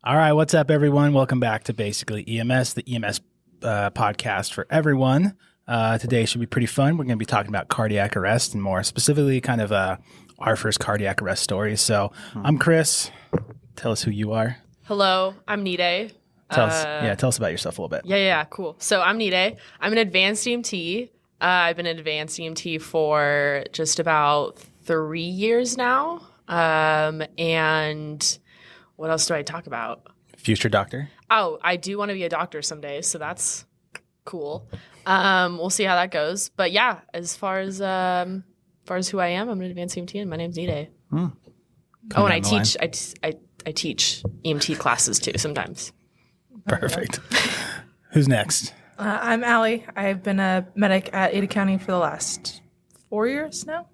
All right, what's up, everyone? Welcome back to Basically EMS, the EMS podcast for everyone. Today should be pretty fun. We're going to be talking about cardiac arrest and more specifically kind of our first cardiac arrest stories. So I'm Chris. Tell us who you are. Hello, I'm Yanire. Tell us about yourself a little bit. Yeah, cool. So I'm Yanire. I'm an advanced EMT. I've been an advanced EMT for just about 3 years now. And what else do I talk about? Future doctor. Oh, I do want to be a doctor someday, so that's cool. We'll see how that goes. But yeah, as far as who I am, I'm an advanced EMT, and my name's Yanire. And I teach. I teach EMT classes too sometimes. Perfect. Who's next? I'm Allie. I've been a medic at Ada County for the last 4 years now.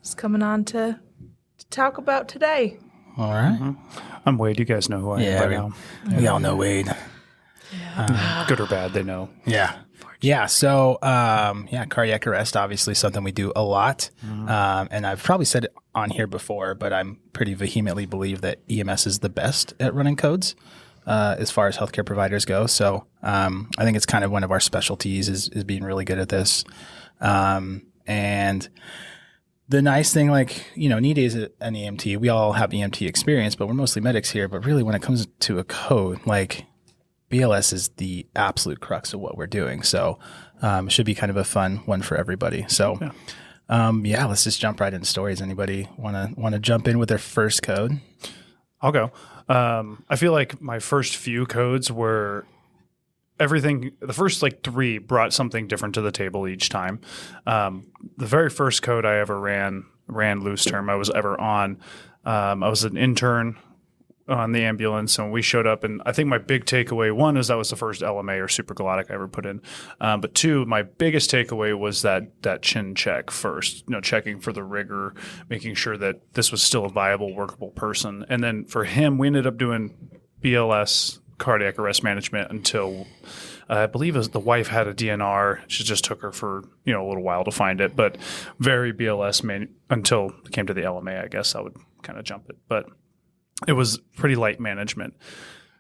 Just coming on to talk about today. All right. I'm Wade. You guys know who I am by now. We all know Wade. Good or bad, they know. Yeah. Yeah. So, cardiac arrest, obviously something we do a lot. And I've probably said it on here before, but I'm pretty vehemently believe that EMS is the best at running codes as far as healthcare providers go. So I think it's kind of one of our specialties is being really good at this. And the nice thing, Nita is an EMT. We all have EMT experience, but we're mostly medics here. But really, when it comes to a code, BLS is the absolute crux of what we're doing. So it should be kind of a fun one for everybody. So let's just jump right into stories. Anybody want to jump in with their first code? I'll go. I feel like my first few codes were everything. The first three brought something different to the table each time. The very first code I ever ran loose term I was ever on. I was an intern on the ambulance, and we showed up, and I think my big takeaway, one, is that was the first LMA or supragalactic I ever put in. But two, my biggest takeaway was that chin check first, checking for the rigor, making sure that this was still a viable, workable person. And then for him, we ended up doing BLS, cardiac arrest management, until I believe the wife had a DNR. She just took her for a little while to find it, but very BLS until it came to the LMA. I guess I would kind of jump it, but it was pretty light management.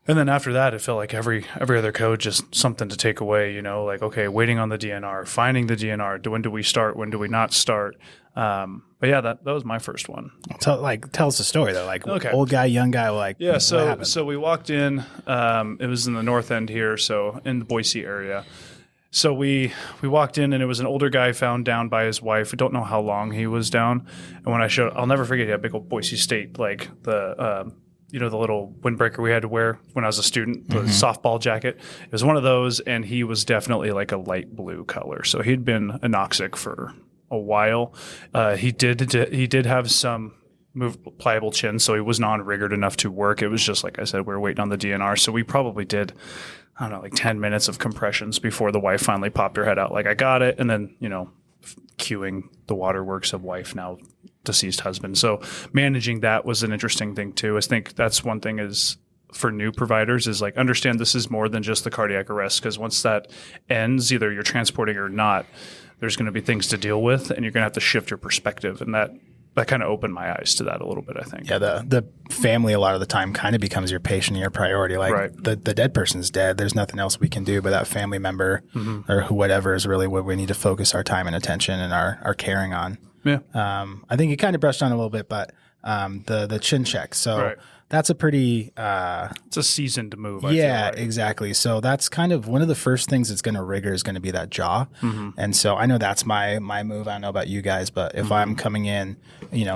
And then after that, it felt like every other code, just something to take away, okay, waiting on the DNR, finding the DNR. When do we start? When do we not start? But yeah, that was my first one. Tell us the story though. Okay. Old guy, young guy, Yeah, so we walked in, it was in the north end here, so in the Boise area. So we walked in, and it was an older guy found down by his wife. I don't know how long he was down. And when I'll never forget, he had a big old Boise State, the little windbreaker we had to wear when I was a student, the softball jacket. It was one of those, and he was definitely a light blue color. So he'd been anoxic for a while. He did have some pliable chin, so he was non-rigored enough to work. It was just, like I said, we were waiting on the DNR. So we probably did, 10 minutes of compressions before the wife finally popped her head out, I got it. And then, cueing the waterworks of wife, now deceased husband. So managing that was an interesting thing too. I think that's one thing is for new providers is understand this is more than just the cardiac arrest, because once that ends, either you're transporting or not, there's going to be things to deal with, and you're going to have to shift your perspective. And that kind of opened my eyes to that a little bit, I think. Yeah, the family a lot of the time kind of becomes your patient and your priority. Right. The dead person's dead. There's nothing else we can do, but that family member or whatever is really what we need to focus our time and attention and our caring on. Yeah. I think you kind of brushed on a little bit, but the chin check. So that's a pretty it's a seasoned move. Yeah, exactly. So that's kind of one of the first things that's going to rigor is going to be that jaw. And so I know that's my move. I don't know about you guys, but if I'm coming in,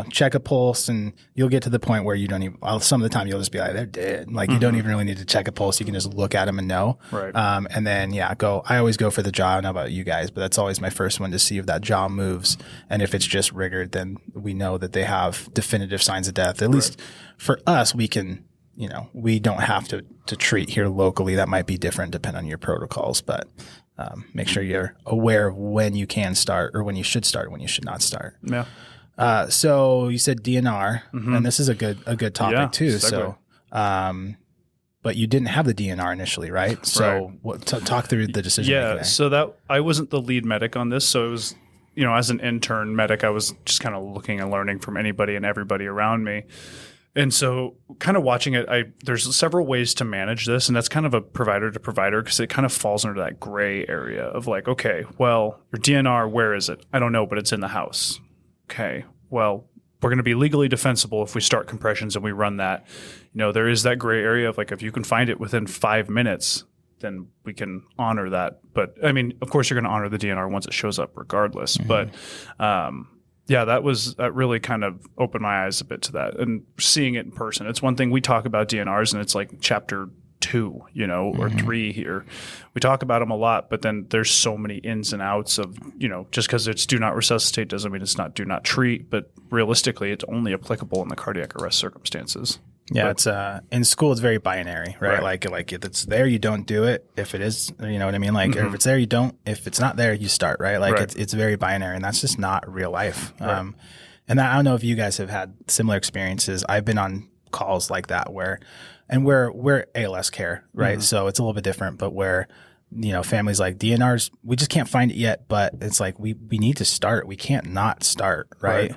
check a pulse, and you'll get to the point where you don't even, some of the time you'll just be like, they're dead. You don't even really need to check a pulse. You can just look at them and know. Right. And then, I always go for the jaw. I don't know about you guys, but that's always my first one to see if that jaw moves. And if it's just rigored, then we know that they have definitive signs of death. At least for us, we can, we don't have to treat here locally. That might be different depending on your protocols, but make sure you're aware of when you can start or when you should start, when you should not start. Yeah. So you said DNR, and this is a good topic too. Segue. So, but you didn't have the DNR initially, right? So talk through the decision. Yeah. So that I wasn't the lead medic on this. So it was, as an intern medic, I was just kind of looking and learning from anybody and everybody around me. And so kind of watching it, there's several ways to manage this, and that's kind of a provider to provider because it kind of falls under that gray area of like, okay, well, your DNR, where is it? I don't know, but it's in the house. Okay, well, we're going to be legally defensible if we start compressions and we run that. There is that gray area of like, if you can find it within 5 minutes, then we can honor that. But I mean, of course, you're going to honor the DNR once it shows up regardless. But yeah, that really kind of opened my eyes a bit to that and seeing it in person. It's one thing we talk about DNRs and it's like chapter 2, or 3 here. We talk about them a lot, but then there's so many ins and outs of, just because it's do not resuscitate doesn't mean it's not do not treat, but realistically it's only applicable in the cardiac arrest circumstances. Yeah, it's in school it's very binary, right? Like if it's there, you don't do it. If it is, you know what I mean? Like if it's there, you don't. If it's not there, you start, right? Like it's very binary, and that's just not real life. Right. And I don't know if you guys have had similar experiences. I've been on calls like that where we're ALS care, right? So it's a little bit different, but where families like DNRs, we just can't find it yet, but it's like we need to start. We can't not start, right?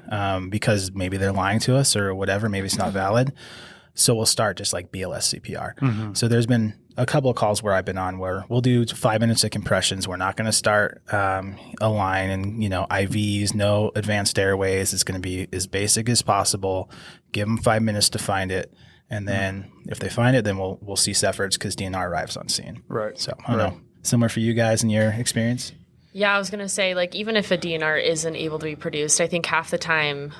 Because maybe they're lying to us or whatever. Maybe it's not valid. So we'll start just like BLS CPR. So there's been a couple of calls where I've been on where we'll do 5 minutes of compressions. We're not going to start a line and, IVs, no advanced airways. It's going to be as basic as possible. Give them 5 minutes to find it. And then if they find it, then we'll cease efforts because DNR arrives on scene. Right. So I don't know. Similar for you guys in your experience? Yeah, I was going to say, like, even if a DNR isn't able to be produced, I think half the time,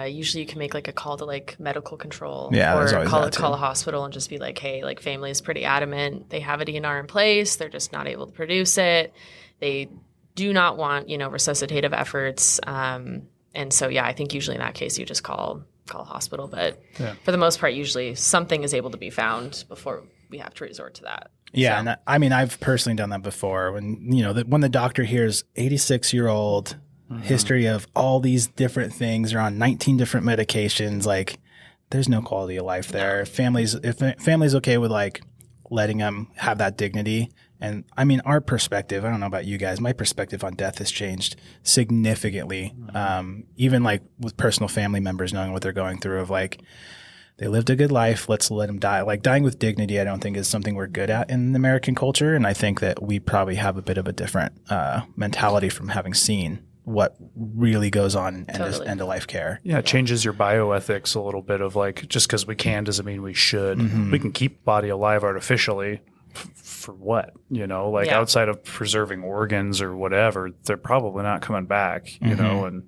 usually you can make, like, a call to, like, medical control. Yeah, or call a hospital and just be like, hey, like, family is pretty adamant. They have a DNR in place. They're just not able to produce it. They do not want, resuscitative efforts. And so, yeah, I think usually in that case you just call a hospital. But for the most part, usually something is able to be found before we have to resort to that. Yeah, so. And I mean, I've personally done that before. When when the doctor hears 86-year-old history of all these different things, they're on 19 different medications. Like, there's no quality of life there. If family's okay with like letting them have that dignity, and I mean, our perspective. I don't know about you guys. My perspective on death has changed significantly. Even like with personal family members knowing what they're going through. Of like, they lived a good life. Let's let them die. Like, dying with dignity, I don't think is something we're good at in American culture. And I think that we probably have a bit of a different mentality from having seen what really goes on in this end-of-life care. Yeah, it changes your bioethics a little bit of like, just because we can doesn't mean we should. We can keep body alive artificially. For what? Outside of preserving organs or whatever, they're probably not coming back, and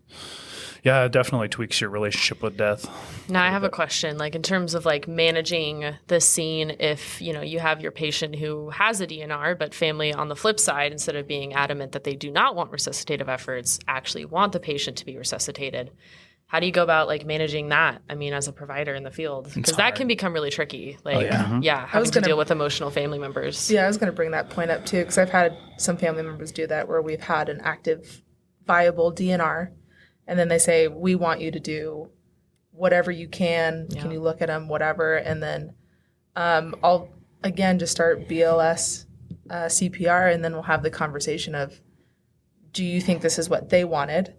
yeah, it definitely tweaks your relationship with death. Now I have a question, like in terms of like managing the scene, if, you have your patient who has a DNR, but family on the flip side, instead of being adamant that they do not want resuscitative efforts, actually want the patient to be resuscitated. How do you go about like managing that? I mean, as a provider in the field, because that can become really tricky. Like, having to deal with emotional family members. Yeah, I was going to bring that point up too, because I've had some family members do that where we've had an active, viable DNR. And then they say, we want you to do whatever you can. Yeah. Can you look at them, whatever? And then I'll, again, just start BLS CPR, and then we'll have the conversation of, do you think this is what they wanted?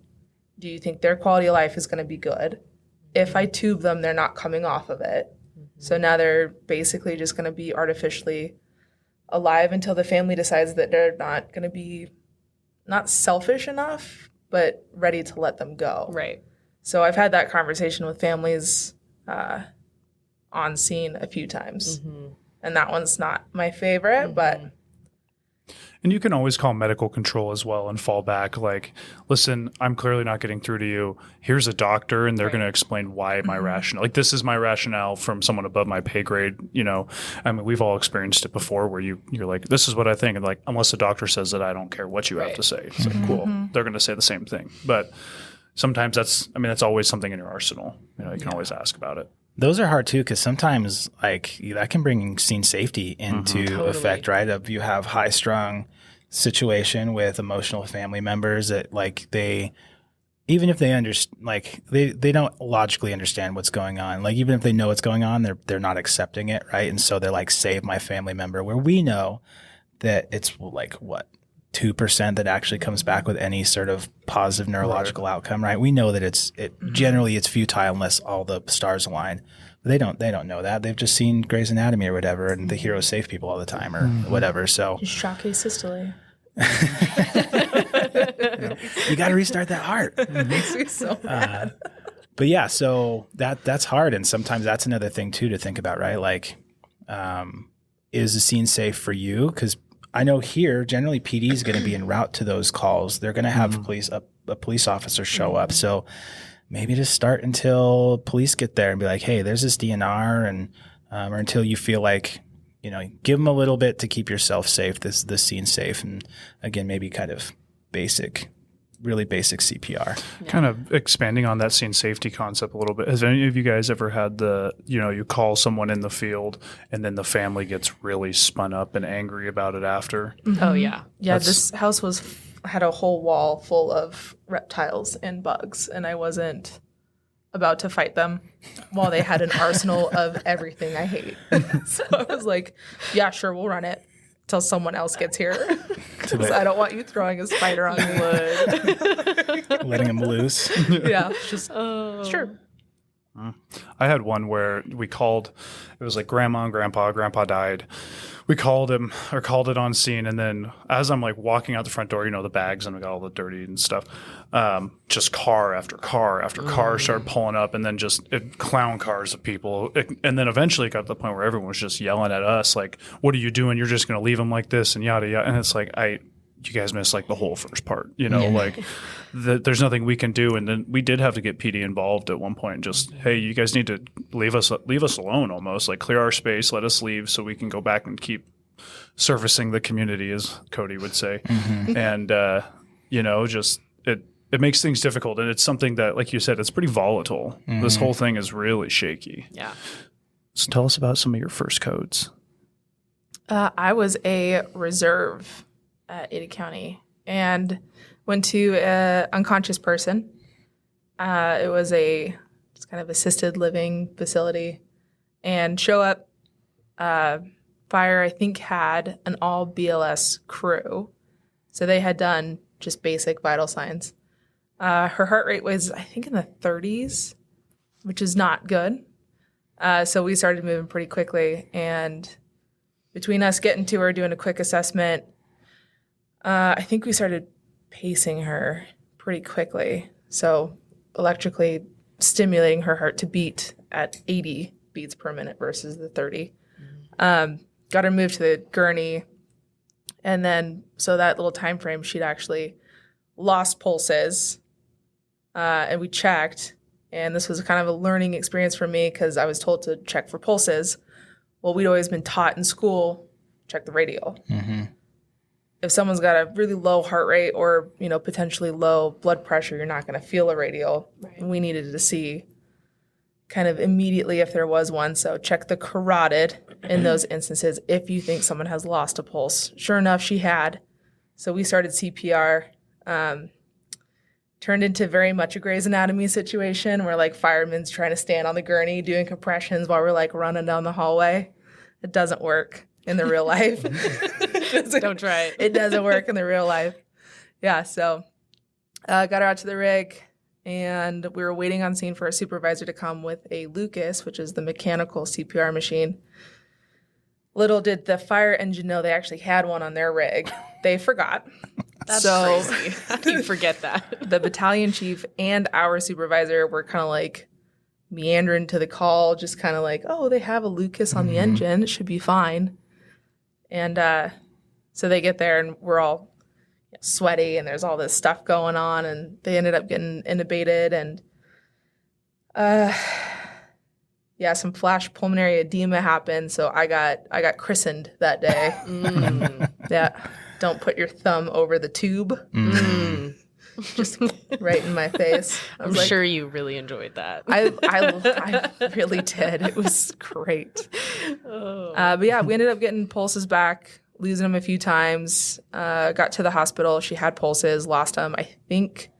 Do you think their quality of life is going to be good? If I tube them, they're not coming off of it. So now they're basically just going to be artificially alive until the family decides that they're not going to be, not selfish enough, but ready to let them go. Right. So I've had that conversation with families on scene a few times. And that one's not my favorite, but... And you can always call medical control as well and fall back like, listen, I'm clearly not getting through to you. Here's a doctor, and they're going to explain why my rationale. Like, this is my rationale from someone above my pay grade. I mean, we've all experienced it before where you're like, this is what I think. And like, unless the doctor says that, I don't care what you have to say. It's like, cool. They're going to say the same thing. But sometimes that's always something in your arsenal. You can always ask about it. Those are hard too, because sometimes like that can bring scene safety into effect, right? If you have high strung situation with emotional family members that like even if they they don't logically understand what's going on. Like, even if they know what's going on, they're not accepting it, right? And so they're like, save my family member, where we know that it's like what, 2% that actually comes back with any sort of positive neurological outcome, right? We know that generally it's futile unless all the stars align. But they don't know that. They've just seen Grey's Anatomy or whatever, and the heroes save people all the time or whatever. So Just shock case systole. you got to restart that heart. It makes me so mad. But yeah, so that's hard, and sometimes that's another thing too to think about, right? Like, is the scene safe for you? Because I know here generally PD is going to be en route to those calls. They're going to have a police officer show up. So maybe just start until police get there and be like, hey, there's this DNR, and or until you feel like, give them a little bit to keep yourself safe, this scene safe, and again, maybe kind of really basic CPR. Yeah. Kind of expanding on that scene safety concept a little bit. Has any of you guys ever had you call someone in the field and then the family gets really spun up and angry about it after? Mm-hmm. Oh, yeah. Yeah, this house had a whole wall full of reptiles and bugs, and I wasn't about to fight them while they had an arsenal of everything I hate. So I was like, yeah, sure, we'll run it till someone else gets here. Because I don't want you throwing a spider on wood. Letting him loose. Yeah, just sure. I had one where we called, it was like grandma and grandpa died. We called it on scene. And then as I'm like walking out the front door, the bags and we got all the dirty and stuff. Just car after car after car started pulling up, and then just clown cars of people. And then eventually it got to the point where everyone was just yelling at us, like, what are you doing? You're just going to leave them like this and yada, yada. And it's like, you guys missed like the whole first part, like there's nothing we can do. And then we did have to get PD involved at one point. Just, hey, you guys need to leave us alone, almost like clear our space, let us leave so we can go back and keep servicing the community, as Cody would say. And, just it makes things difficult. And it's something that, like you said, it's pretty volatile. This whole thing is really shaky. Yeah. So tell us about some of your first codes. I was a reserve at Ada County and went to an unconscious person. It was it's kind of assisted living facility, and show up. Fire, I think, had an all BLS crew, so they had done just basic vital signs. Her heart rate was, I think, in the 30s, which is not good. So we started moving pretty quickly, and between us getting to her, doing a quick assessment, I think we started pacing her pretty quickly. So electrically stimulating her heart to beat at 80 beats per minute versus the 30. Got her moved to the gurney. And then, so that little time frame, she'd actually lost pulses. And we checked. And this was kind of a learning experience for me because I was told to check for pulses. Well, we'd always been taught in school, check the radial. If someone's got a really low heart rate or, potentially low blood pressure, you're not going to feel a radial. Right. We needed to see kind of immediately if there was one. So check the carotid in those instances if you think someone has lost a pulse. Sure enough, she had. So we started CPR. Turned into very much a Grey's Anatomy situation where like firemen's trying to stand on the gurney doing compressions while we're like running down the hallway. It doesn't work in the real life. Don't try it. It doesn't work in the real life. Yeah, so got her out to the rig, and we were waiting on scene for a supervisor to come with a Lucas, which is the mechanical CPR machine. Little did the fire engine know they actually had one on their rig. They forgot. That's crazy. How do you forget that? The battalion chief and our supervisor were kind of like meandering to the call, just kind of like, oh, they have a Lucas on the engine. It should be fine. And so they get there, and we're all sweaty, and there's all this stuff going on, and they ended up getting intubated, and some flash pulmonary edema happened. So I got christened that day. Yeah, don't put your thumb over the tube. Just right in my face. I'm sure you really enjoyed that. I really did. It was great. But yeah, we ended up getting pulses back, losing them a few times. Got to the hospital. She had pulses, lost them, I think,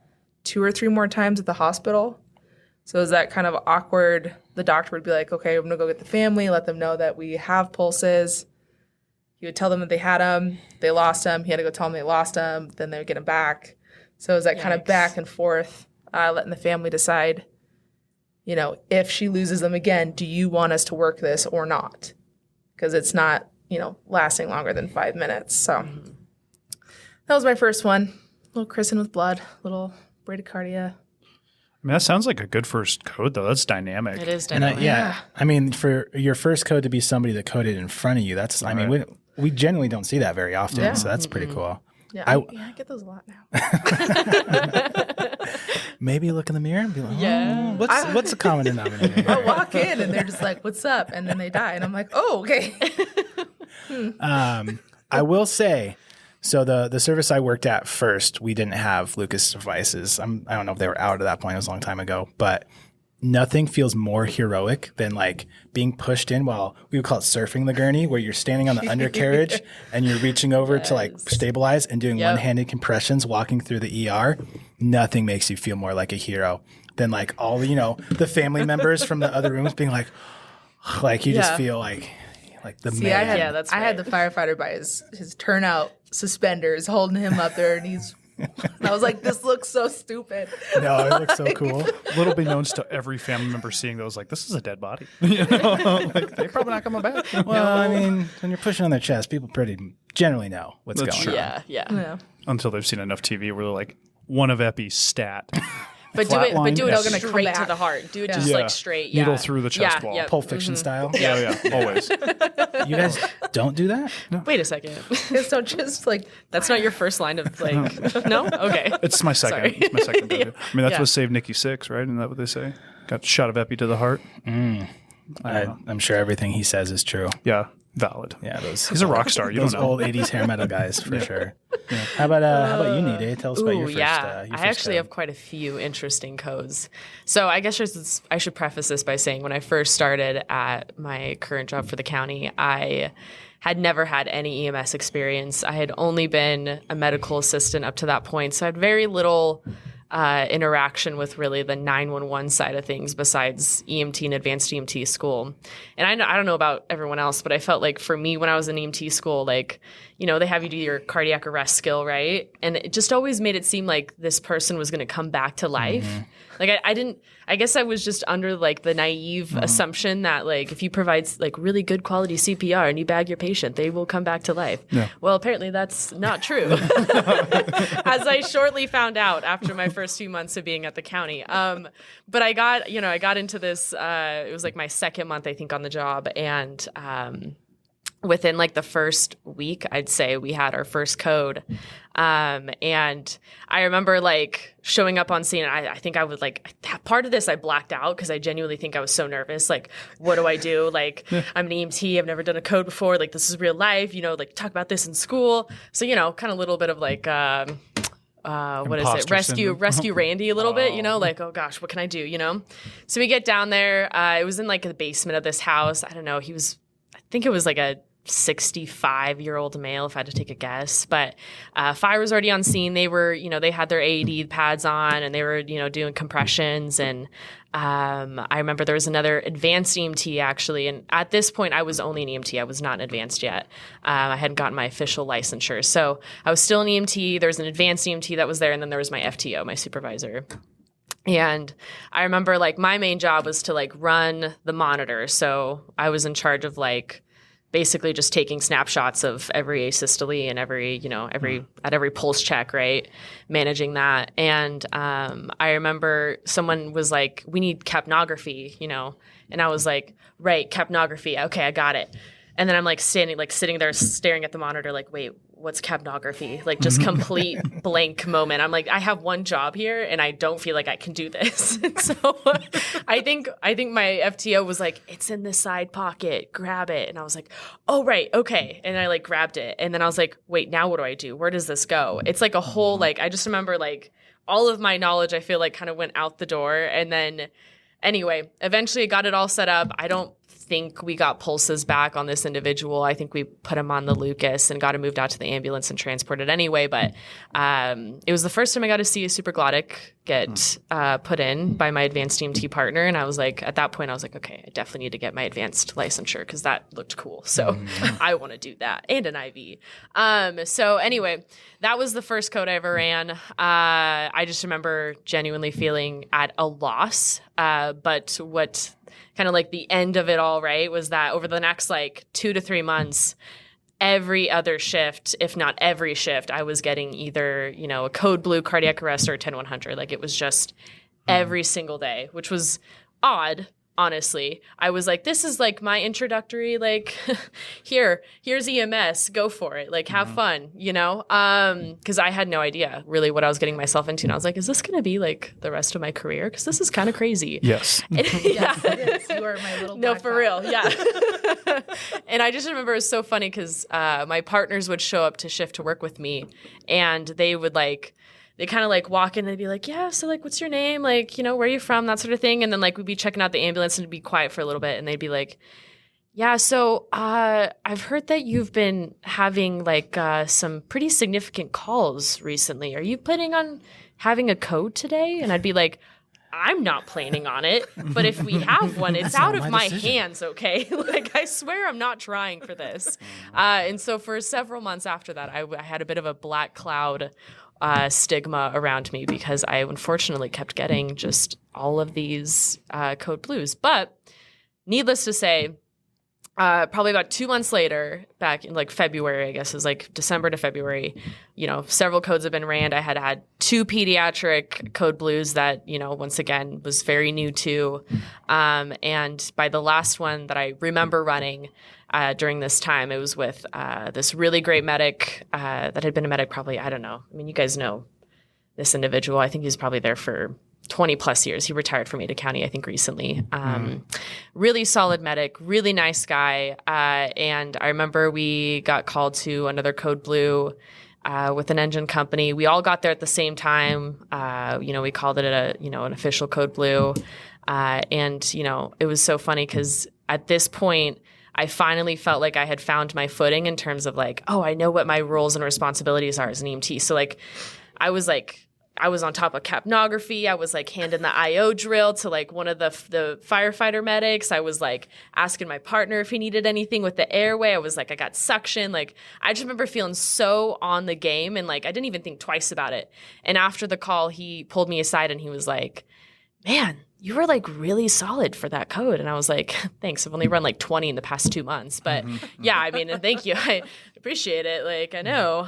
2 or 3 more times at the hospital. So it was that kind of awkward. The doctor would be like, okay, I'm going to go get the family, let them know that we have pulses. He would tell them that they had him, they lost him. He had to go tell them they lost him. Then they would get him back. So it was that kind of back and forth, letting the family decide, if she loses them again, do you want us to work this or not? Because it's not, lasting longer than 5 minutes. So that was my first one. A little christened with blood, little bradycardia. I mean, that sounds like a good first code, though. That's dynamic. It is dynamic. I mean, for your first code to be somebody that coded in front of you, that's, I mean, we generally don't see that very often. So that's pretty cool. Yeah, I get those a lot now. Maybe look in the mirror and be like, what's the common denominator here? I walk in and they're just like, what's up? And then they die. And I'm like, oh, okay. I will say, so the service I worked at first, we didn't have Lucas devices. I don't know if they were out at that point. It was a long time ago. But nothing feels more heroic than like being pushed in while we would call it surfing the gurney, where you're standing on the undercarriage and you're reaching over to like stabilize and doing one-handed compressions, walking through the ER. Nothing makes you feel more like a hero than like all the family members from the other rooms being like you just feel like the man. I had the firefighter by his turnout suspenders holding him up there, and I was like, this looks so stupid. No, it looks so cool. Little beknownst to every family member seeing those, like, this is a dead body. Like, they're probably not coming back. Well, I mean, when you're pushing on their chest, people pretty generally know what's going on. Yeah. Until they've seen enough TV where they're like, one of Epi's stat. But do it straight to the heart. Do it just like straight. Yeah. Needle through the chest wall. Pulp Fiction style. Yeah, always. You guys don't do that? No. Wait a second. Just don't just like. That's not your first line of like. No? Okay. It's my second. Sorry. It's my second. I mean, that's what saved Nikki 6, right? Isn't that what they say? Got a shot of Epi to the heart. I'm sure everything he says is true. Yeah. Valid. Yeah, he's a rock star. You those don't know. old '80s hair metal guys for sure. Yeah. How about you, Nide? Tell us about your first. I actually have quite a few interesting codes. So I guess I should preface this by saying when I first started at my current job for the county, I had never had any EMS experience. I had only been a medical assistant up to that point, so I had very little interaction with really the 911 side of things besides EMT and advanced EMT school. And I don't know about everyone else, but I felt like for me when I was in EMT school, like, they have you do your cardiac arrest skill, right? And it just always made it seem like this person was going to come back to life. Mm-hmm. Like I guess I was just under like the naive assumption that like if you provide like really good quality CPR and you bag your patient, they will come back to life. Yeah. Well, apparently that's not true. As I shortly found out after my first few months of being at the county. But I got into this, it was like my second month, I think, on the job. And within like the first week, I'd say we had our first code. And I remember like showing up on scene. And I think I would like part of this I blacked out because I genuinely think I was so nervous. Like, what do I do? Like, I'm an EMT. I've never done a code before. Like, this is real life. Like talk about this in school. So kind of a little bit of like what is it? Rescue Randy a little bit, like, oh gosh, what can I do? So we get down there. It was in like the basement of this house. I don't know. I think it was like a 65-year-old male, if I had to take a guess. But fire was already on scene. They were, they had their AED pads on and they were, doing compressions. And I remember there was another advanced EMT actually. And at this point, I was only an EMT. I was not an advanced yet. I hadn't gotten my official licensure. So I was still an EMT. There was an advanced EMT that was there. And then there was my FTO, my supervisor. And I remember like my main job was to like run the monitor. So I was in charge of like basically just taking snapshots of every asystole and every pulse check, right? Managing that. And I remember someone was like, we need capnography, and I was like, right, capnography. Okay, I got it. And then I'm like sitting there staring at the monitor like, wait, what's capnography? Like just complete blank moment. I'm like, I have one job here and I don't feel like I can do this. And so I think my FTO was like, it's in the side pocket, grab it. And I was like, oh, right. Okay. And I like grabbed it. And then I was like, wait, now what do I do? Where does this go? It's like a whole, like, I just remember like all of my knowledge, I feel like kind of went out the door. And then anyway, eventually I got it all set up. I don't think we got pulses back on this individual. I think we put him on the Lucas and got him moved out to the ambulance and transported anyway. But it was the first time I got to see a supraglottic get put in by my advanced EMT partner. And I was like, at that point, I was like, okay, I definitely need to get my advanced licensure because that looked cool. So I want to do that and an IV. So anyway, that was the first code I ever ran. I just remember genuinely feeling at a loss. But what kind of like the end of it all, right, was that over the next like 2 to 3 months, every other shift, if not every shift, I was getting either, you know, a code blue cardiac arrest or a 10-100. Like it was just every single day, which was odd. Honestly, I was like, this is like my introductory, like, here's EMS, go for it. Like, have fun, you know? Cause I had no idea really what I was getting myself into. And I was like, is this going to be like the rest of my career? Cause this is kind of crazy. Yes. Yes, it is. You are my little No, black for belt. real. Yeah. And I just remember it was so funny cause, my partners would show up to shift to work with me and they would like, they kind of like walk in and they'd be like, yeah, so like, what's your name? Like, you know, where are you from? That sort of thing. And then like, we'd be checking out the ambulance and it'd be quiet for a little bit. And they'd be like, yeah, so I've heard that you've been having like some pretty significant calls recently. Are you planning on having a code today? And I'd be like, I'm not planning on it, but if we have one, it's out of my hands, okay? Like, I swear I'm not trying for this. And so for several months after that, I had a bit of a black cloud stigma around me because I unfortunately kept getting just all of these code blues. But needless to say, probably about 2 months later, back in like February, I guess it was like December to February, you know, several codes have been ran. I had 2 pediatric code blues that, you know, once again was very new to. And by the last one that I remember running during this time, it was with this really great medic that had been a medic probably, I don't know. I mean, you guys know this individual. I think he's probably there for 20 plus years. He retired from Ada County, I think, recently. Really solid medic, really nice guy. And I remember we got called to another code blue with an engine company. We all got there at the same time. You know, we called it an official code blue. And, you know, it was so funny because at this point, I finally felt like I had found my footing in terms of like, oh, I know what my roles and responsibilities are as an EMT. So like, I was on top of capnography. I was like handing the IO drill to like one of the firefighter medics. I was like asking my partner if he needed anything with the airway. I was like, I got suction. Like, I just remember feeling so on the game and like, I didn't even think twice about it. And after the call, he pulled me aside and he was like, man, you were like really solid for that code. And I was like, thanks. I've only run like 20 in the past 2 months, but yeah, I mean, thank you. I appreciate it. Like, I know.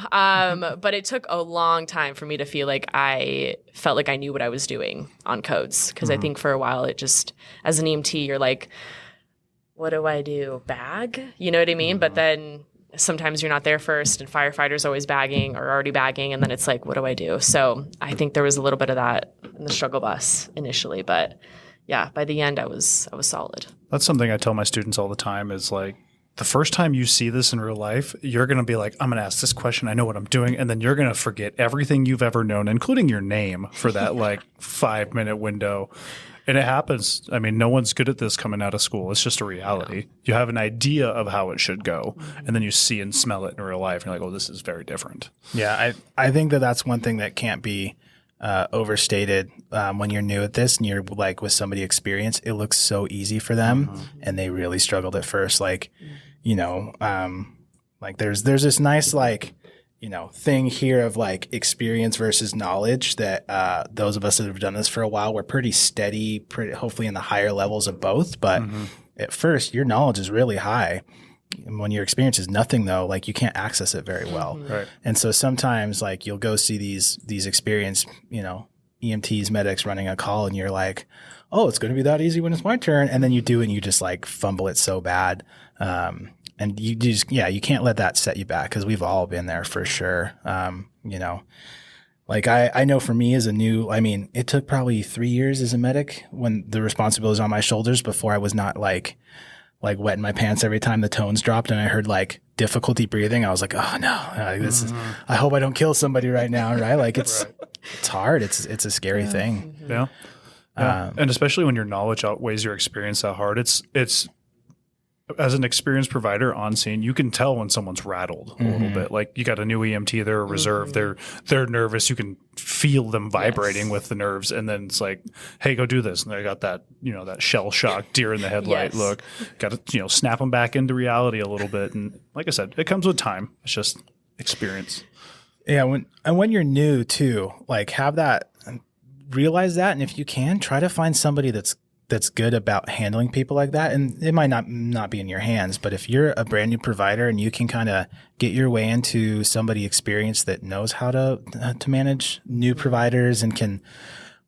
But it took a long time for me to feel like I felt like I knew what I was doing on codes. Cause I think for a while it just, as an EMT, you're like, what do I do? Bag? You know what I mean? But then sometimes you're not there first and firefighters always bagging or already bagging. And then it's like, what do I do? So I think there was a little bit of that in the struggle bus initially, but yeah, by the end I was solid. That's something I tell my students all the time is like, the first time you see this in real life, you're going to be like, I'm going to ask this question. I know what I'm doing. And then you're going to forget everything you've ever known, including your name for that like 5-minute window. And it happens. I mean, no one's good at this coming out of school. It's just a reality. Yeah. You have an idea of how it should go, and then you see and smell it in real life. And you're like, oh, this is very different. Yeah, I think that's one thing that can't be overstated when you're new at this and you're like with somebody experienced. It looks so easy for them, and they really struggled at first. Like, you know, like there's this nice like, you know, thing here of like experience versus knowledge that those of us that have done this for a while, we're pretty steady, hopefully in the higher levels of both. But at first, your knowledge is really high. And when your experience is nothing, though, like you can't access it very well. Right. And so sometimes like you'll go see these experienced, you know, EMTs, medics running a call and you're like, oh, it's going to be that easy when it's my turn. And then you do and you just like fumble it so bad. And you just, you can't let that set you back because we've all been there for sure. You know, like I know for me as a new, I mean, it took probably 3 years as a medic when the responsibility was on my shoulders before I was not like wetting my pants every time the tones dropped and I heard like difficulty breathing. I was like, oh no, this is, I hope I don't kill somebody right now. Right. Like it's hard. It's a scary thing. Yeah. And especially when your knowledge outweighs your experience that hard, it's as an experienced provider on scene, you can tell when someone's rattled a little bit. Like you got a new EMT, they're a reserve, they're nervous. You can feel them vibrating with the nerves, and then it's like, hey, go do this. And they got that, that shell shock, deer in the headlight look. Got to, snap them back into reality a little bit. And like I said, it comes with time. It's just experience. Yeah, when you're new too, like have that, realize that, and if you can, try to find somebody that's good about handling people like that. And it might not be in your hands, but if you're a brand new provider and you can kind of get your way into somebody experienced that knows how to manage new providers and can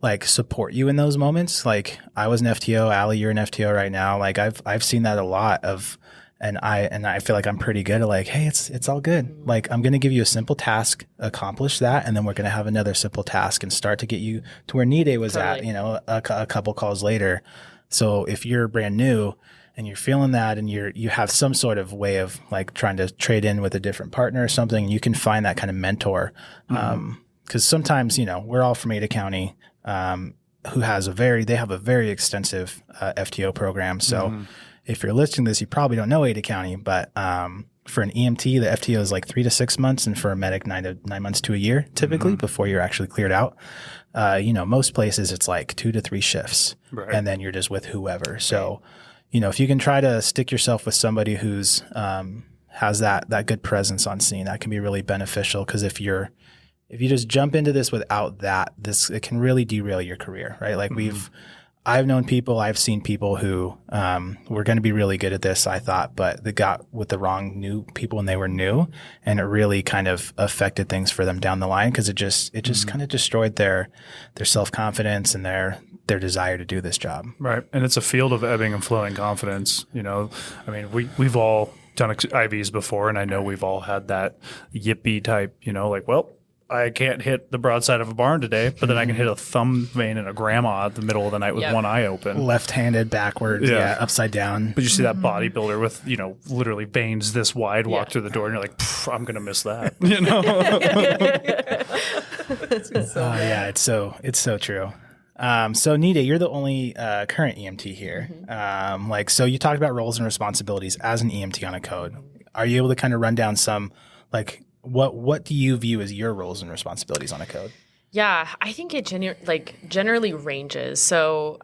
like support you in those moments. Like I was an FTO, Allie, you're an FTO right now. Like I've seen that a lot of. And I feel like I'm pretty good at like, hey, it's all good. Like I'm going to give you a simple task, accomplish that, and then we're going to have another simple task and start to get you to where Nide was at, a couple calls later. So if you're brand new and you're feeling that and you have some sort of way of like trying to trade in with a different partner or something, you can find that kind of mentor. Because sometimes, we're all from Ada County, who has they have a very extensive FTO program. So if you're listening to this, you probably don't know Ada County, but for an EMT, the FTO is like 3 to 6 months, and for a medic, 9 months to a year, typically, before you're actually cleared out. Most places it's like 2 to 3 shifts, and then you're just with whoever. So, if you can try to stick yourself with somebody who's has that good presence on scene, that can be really beneficial. Because if you just jump into this without that, it can really derail your career, right? Like I've seen people who were going to be really good at this, I thought, but they got with the wrong new people when they were new, and it really kind of affected things for them down the line because it just kind of destroyed their self-confidence and their desire to do this job. Right. And it's a field of ebbing and flowing confidence. We've all done IVs before, and I know we've all had that yippee type, like, well, I can't hit the broadside of a barn today, but then I can hit a thumb vein in a grandma at the middle of the night with one eye open. Left-handed, backwards, upside down. But you see that bodybuilder with, literally veins this wide walk through the door, and you're like, I'm going to miss that. It's so true. So Nide, you're the only current EMT here. So you talked about roles and responsibilities as an EMT on a code. Are you able to kind of run down some, like, what do you view as your roles and responsibilities on a code? Yeah, I think it generally ranges. So,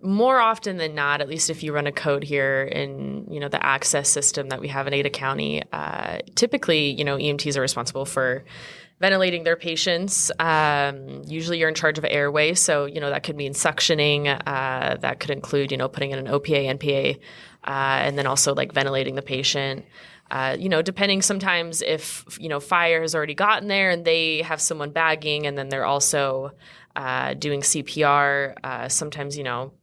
more often than not, at least if you run a code here in, the access system that we have in Ada County, typically, EMTs are responsible for ventilating their patients. Usually you're in charge of airway. So, that could mean suctioning. That could include, putting in an OPA, NPA, and then also like ventilating the patient. Depending sometimes if, fire has already gotten there and they have someone bagging and then they're also doing CPR. Sometimes,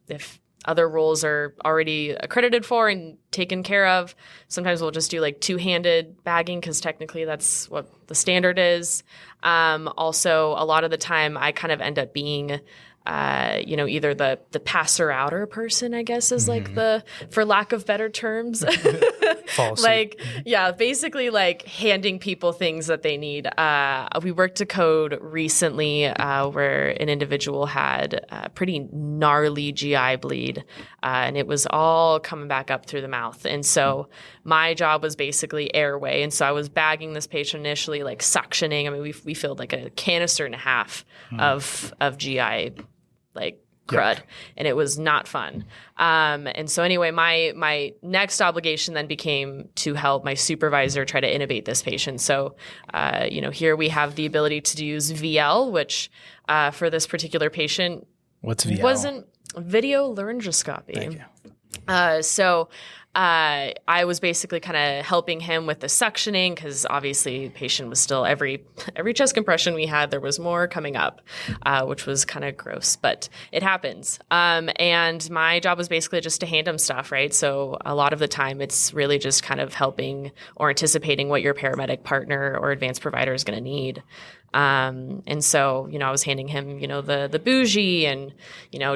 if other roles are already accredited for and taken care of, sometimes we'll just do like two-handed bagging because technically that's what the standard is. Also, a lot of the time I kind of end up being either the passer outer person, I guess, is like for lack of better terms, basically like handing people things that they need. We worked a code recently where an individual had a pretty gnarly GI bleed, and it was all coming back up through the mouth. And so my job was basically airway. And so I was bagging this patient initially, like suctioning. We filled like a canister and a half of GI crud, and it was not fun. And so anyway, my next obligation then became to help my supervisor try to intubate this patient. So, here we have the ability to use VL, which for this particular patient, what's VL? Wasn't video laryngoscopy. Thank you. I was basically kind of helping him with the suctioning because obviously the patient was still every chest compression we had, there was more coming up, which was kind of gross, but it happens. And my job was basically just to hand him stuff, right? So a lot of the time it's really just kind of helping or anticipating what your paramedic partner or advanced provider is going to need. And so, I was handing him, the bougie and,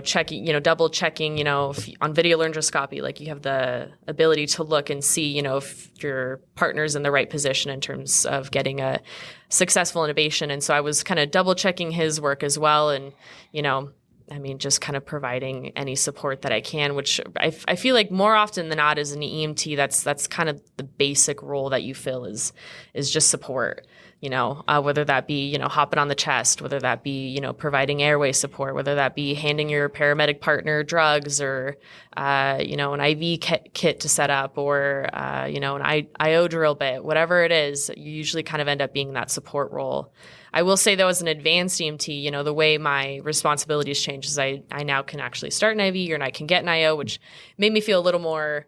checking, double checking, if, on video laryngoscopy, like you have the ability to look and see, if your partner's in the right position in terms of getting a successful intubation. And so I was kind of double checking his work as well. And, I mean, just kind of providing any support that I can, which I feel like more often than not as an EMT, that's kind of the basic role that you fill is just support. Whether that be, hopping on the chest, whether that be, providing airway support, whether that be handing your paramedic partner drugs or, an IV kit to set up or, an IO drill bit, whatever it is, you usually kind of end up being that support role. I will say, though, as an advanced EMT, the way my responsibilities change is I now can actually start an IV and I can get an IO, which made me feel a little more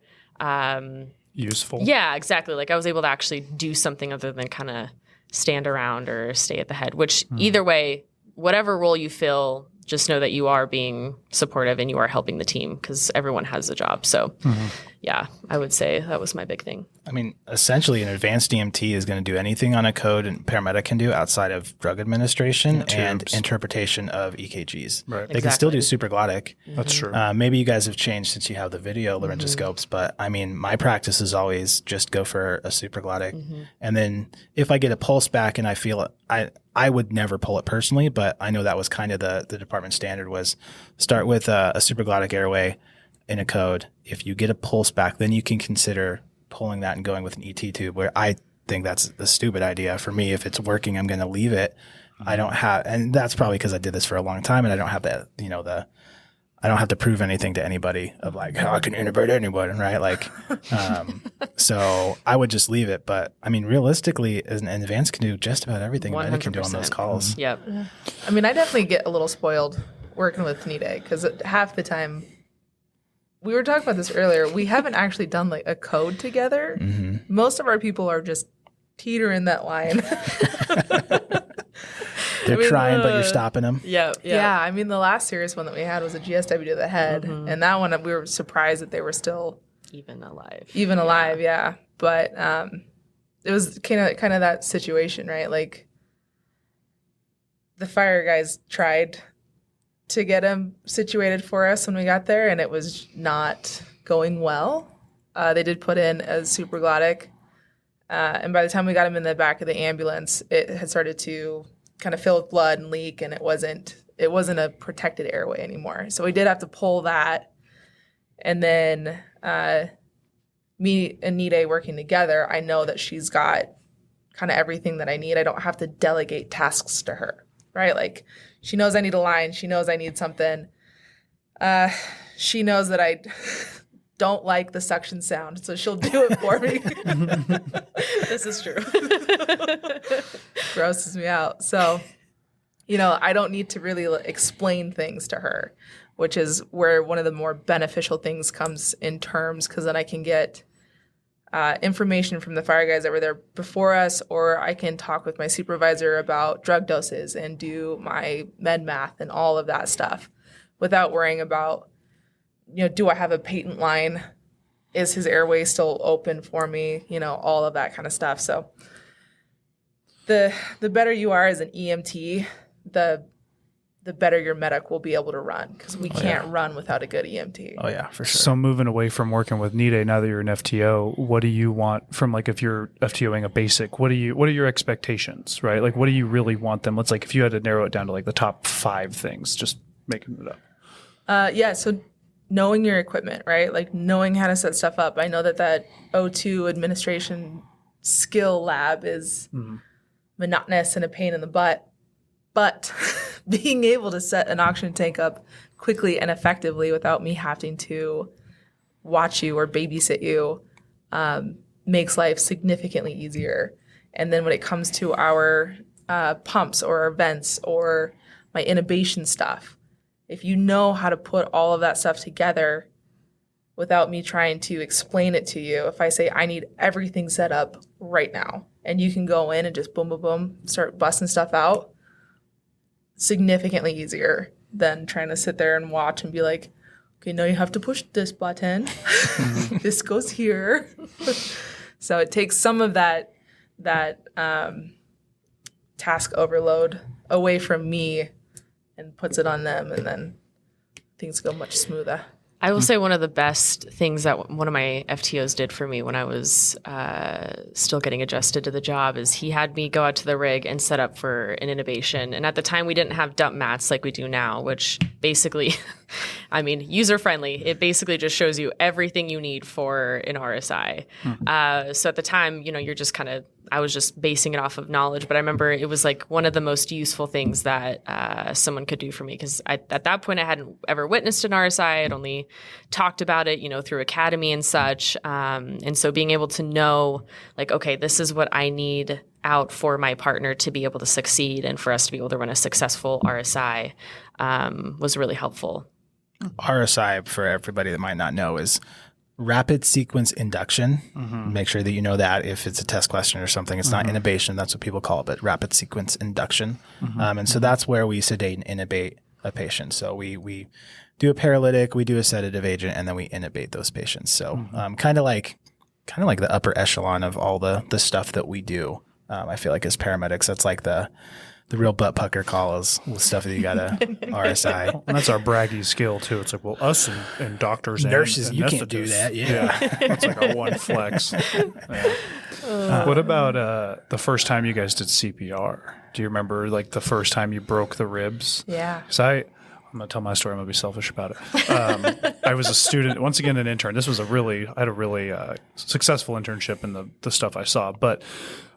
useful. Yeah, exactly. Like I was able to actually do something other than kind of stand around or stay at the head, which either way, whatever role you fill, just know that you are being supportive and you are helping the team because everyone has a job. So yeah, I would say that was my big thing. I mean, essentially an advanced EMT is going to do anything on a code and paramedic can do outside of drug administration and interpretation of EKGs. Right. They can still do supraglottic. That's true. Maybe you guys have changed since you have the video laryngoscopes, but I mean, my practice is always just go for a supraglottic. And then if I get a pulse back and I feel it, I would never pull it personally, but I know that was kind of the department standard was start with a supraglottic airway in a code. If you get a pulse back, then you can consider pulling that and going with an ET tube, where I think that's a stupid idea. For me, if it's working, I'm going to leave it. I don't have, and that's probably because I did this for a long time and I don't have that, I don't have to prove anything to anybody of like how I can intubate anyone, right? Like, so I would just leave it. But I mean, realistically, an advanced can do just about everything a medic can do on those calls. Yep. I mean, I definitely get a little spoiled working with Nide because half the time, we were talking about this earlier, we haven't actually done like a code together. Most of our people are just teetering that line. They're trying, but you're stopping them. Yeah. Yeah. I mean, the last serious one that we had was a GSW to the head. And that one, we were surprised that they were still even alive. Yeah. But it was kind of that situation, right? Like the fire guys tried to get him situated for us when we got there, and it was not going well. They did put in a supraglottic, and by the time we got him in the back of the ambulance, it had started to kind of fill with blood and leak, and it wasn't a protected airway anymore. So we did have to pull that, and then me and Nide working together, I know that she's got kind of everything that I need. I don't have to delegate tasks to her, right? Like she knows I need a line. She knows I need something. She knows that I don't like the suction sound, so she'll do it for me. This is true. Grosses me out. So, I don't need to really explain things to her, which is where one of the more beneficial things comes in terms, because then I can get information from the fire guys that were there before us, or I can talk with my supervisor about drug doses and do my med math and all of that stuff without worrying about, do I have a patent line? Is his airway still open for me? All of that kind of stuff. So the better you are as an EMT, the better your medic will be able to run, because we can't run without a good EMT. Oh yeah, for sure. So moving away from working with Nide, now that you're an FTO, what do you want from, like, if you're FTOing a basic, what are your expectations, right? Like, what do you really want them? Let's, like, if you had to narrow it down to like the top 5 things, just making it up. So knowing your equipment, right? Like knowing how to set stuff up. I know that O2 administration skill lab is monotonous and a pain in the butt, but being able to set an oxygen tank up quickly and effectively without me having to watch you or babysit you makes life significantly easier. And then when it comes to our pumps or our vents or my intubation stuff, if you know how to put all of that stuff together without me trying to explain it to you, if I say I need everything set up right now and you can go in and just boom, boom, boom, start busting stuff out, significantly easier than trying to sit there and watch and be like, okay, now you have to push this button. This goes here. So it takes some of that task overload away from me and puts it on them, and then things go much smoother. I will say one of the best things that one of my FTOs did for me when I was still getting adjusted to the job is he had me go out to the rig and set up for an intubation. And at the time, we didn't have dump mats like we do now, which basically, I mean, user-friendly. It basically just shows you everything you need for an RSI. So at the time, you're just kind of, I was just basing it off of knowledge, but I remember it was like one of the most useful things that someone could do for me because at that point I hadn't ever witnessed an RSI. I'd only talked about it, through academy and such. And so being able to know like, okay, this is what I need out for my partner to be able to succeed and for us to be able to run a successful RSI was really helpful. RSI, for everybody that might not know, is rapid sequence induction. Make sure that you know that if it's a test question or something, it's not intubation. That's what people call it, but rapid sequence induction. And so that's where we sedate and intubate a patient. So we do a paralytic, we do a sedative agent, and then we intubate those patients. So kind of like the upper echelon of all the stuff that we do. I feel like as paramedics, that's like the real butt pucker call is the stuff that you got to RSI. And that's our braggy skill too. It's like, well, us and doctors nurses, and you can't do that. Yeah. It's like our one flex. What about the first time you guys did CPR? Do you remember like the first time you broke the ribs? Yeah. Because I'm going to tell my story. I'm going to be selfish about it. I was a student, once again, an intern. This was I had a really successful internship in the stuff I saw. But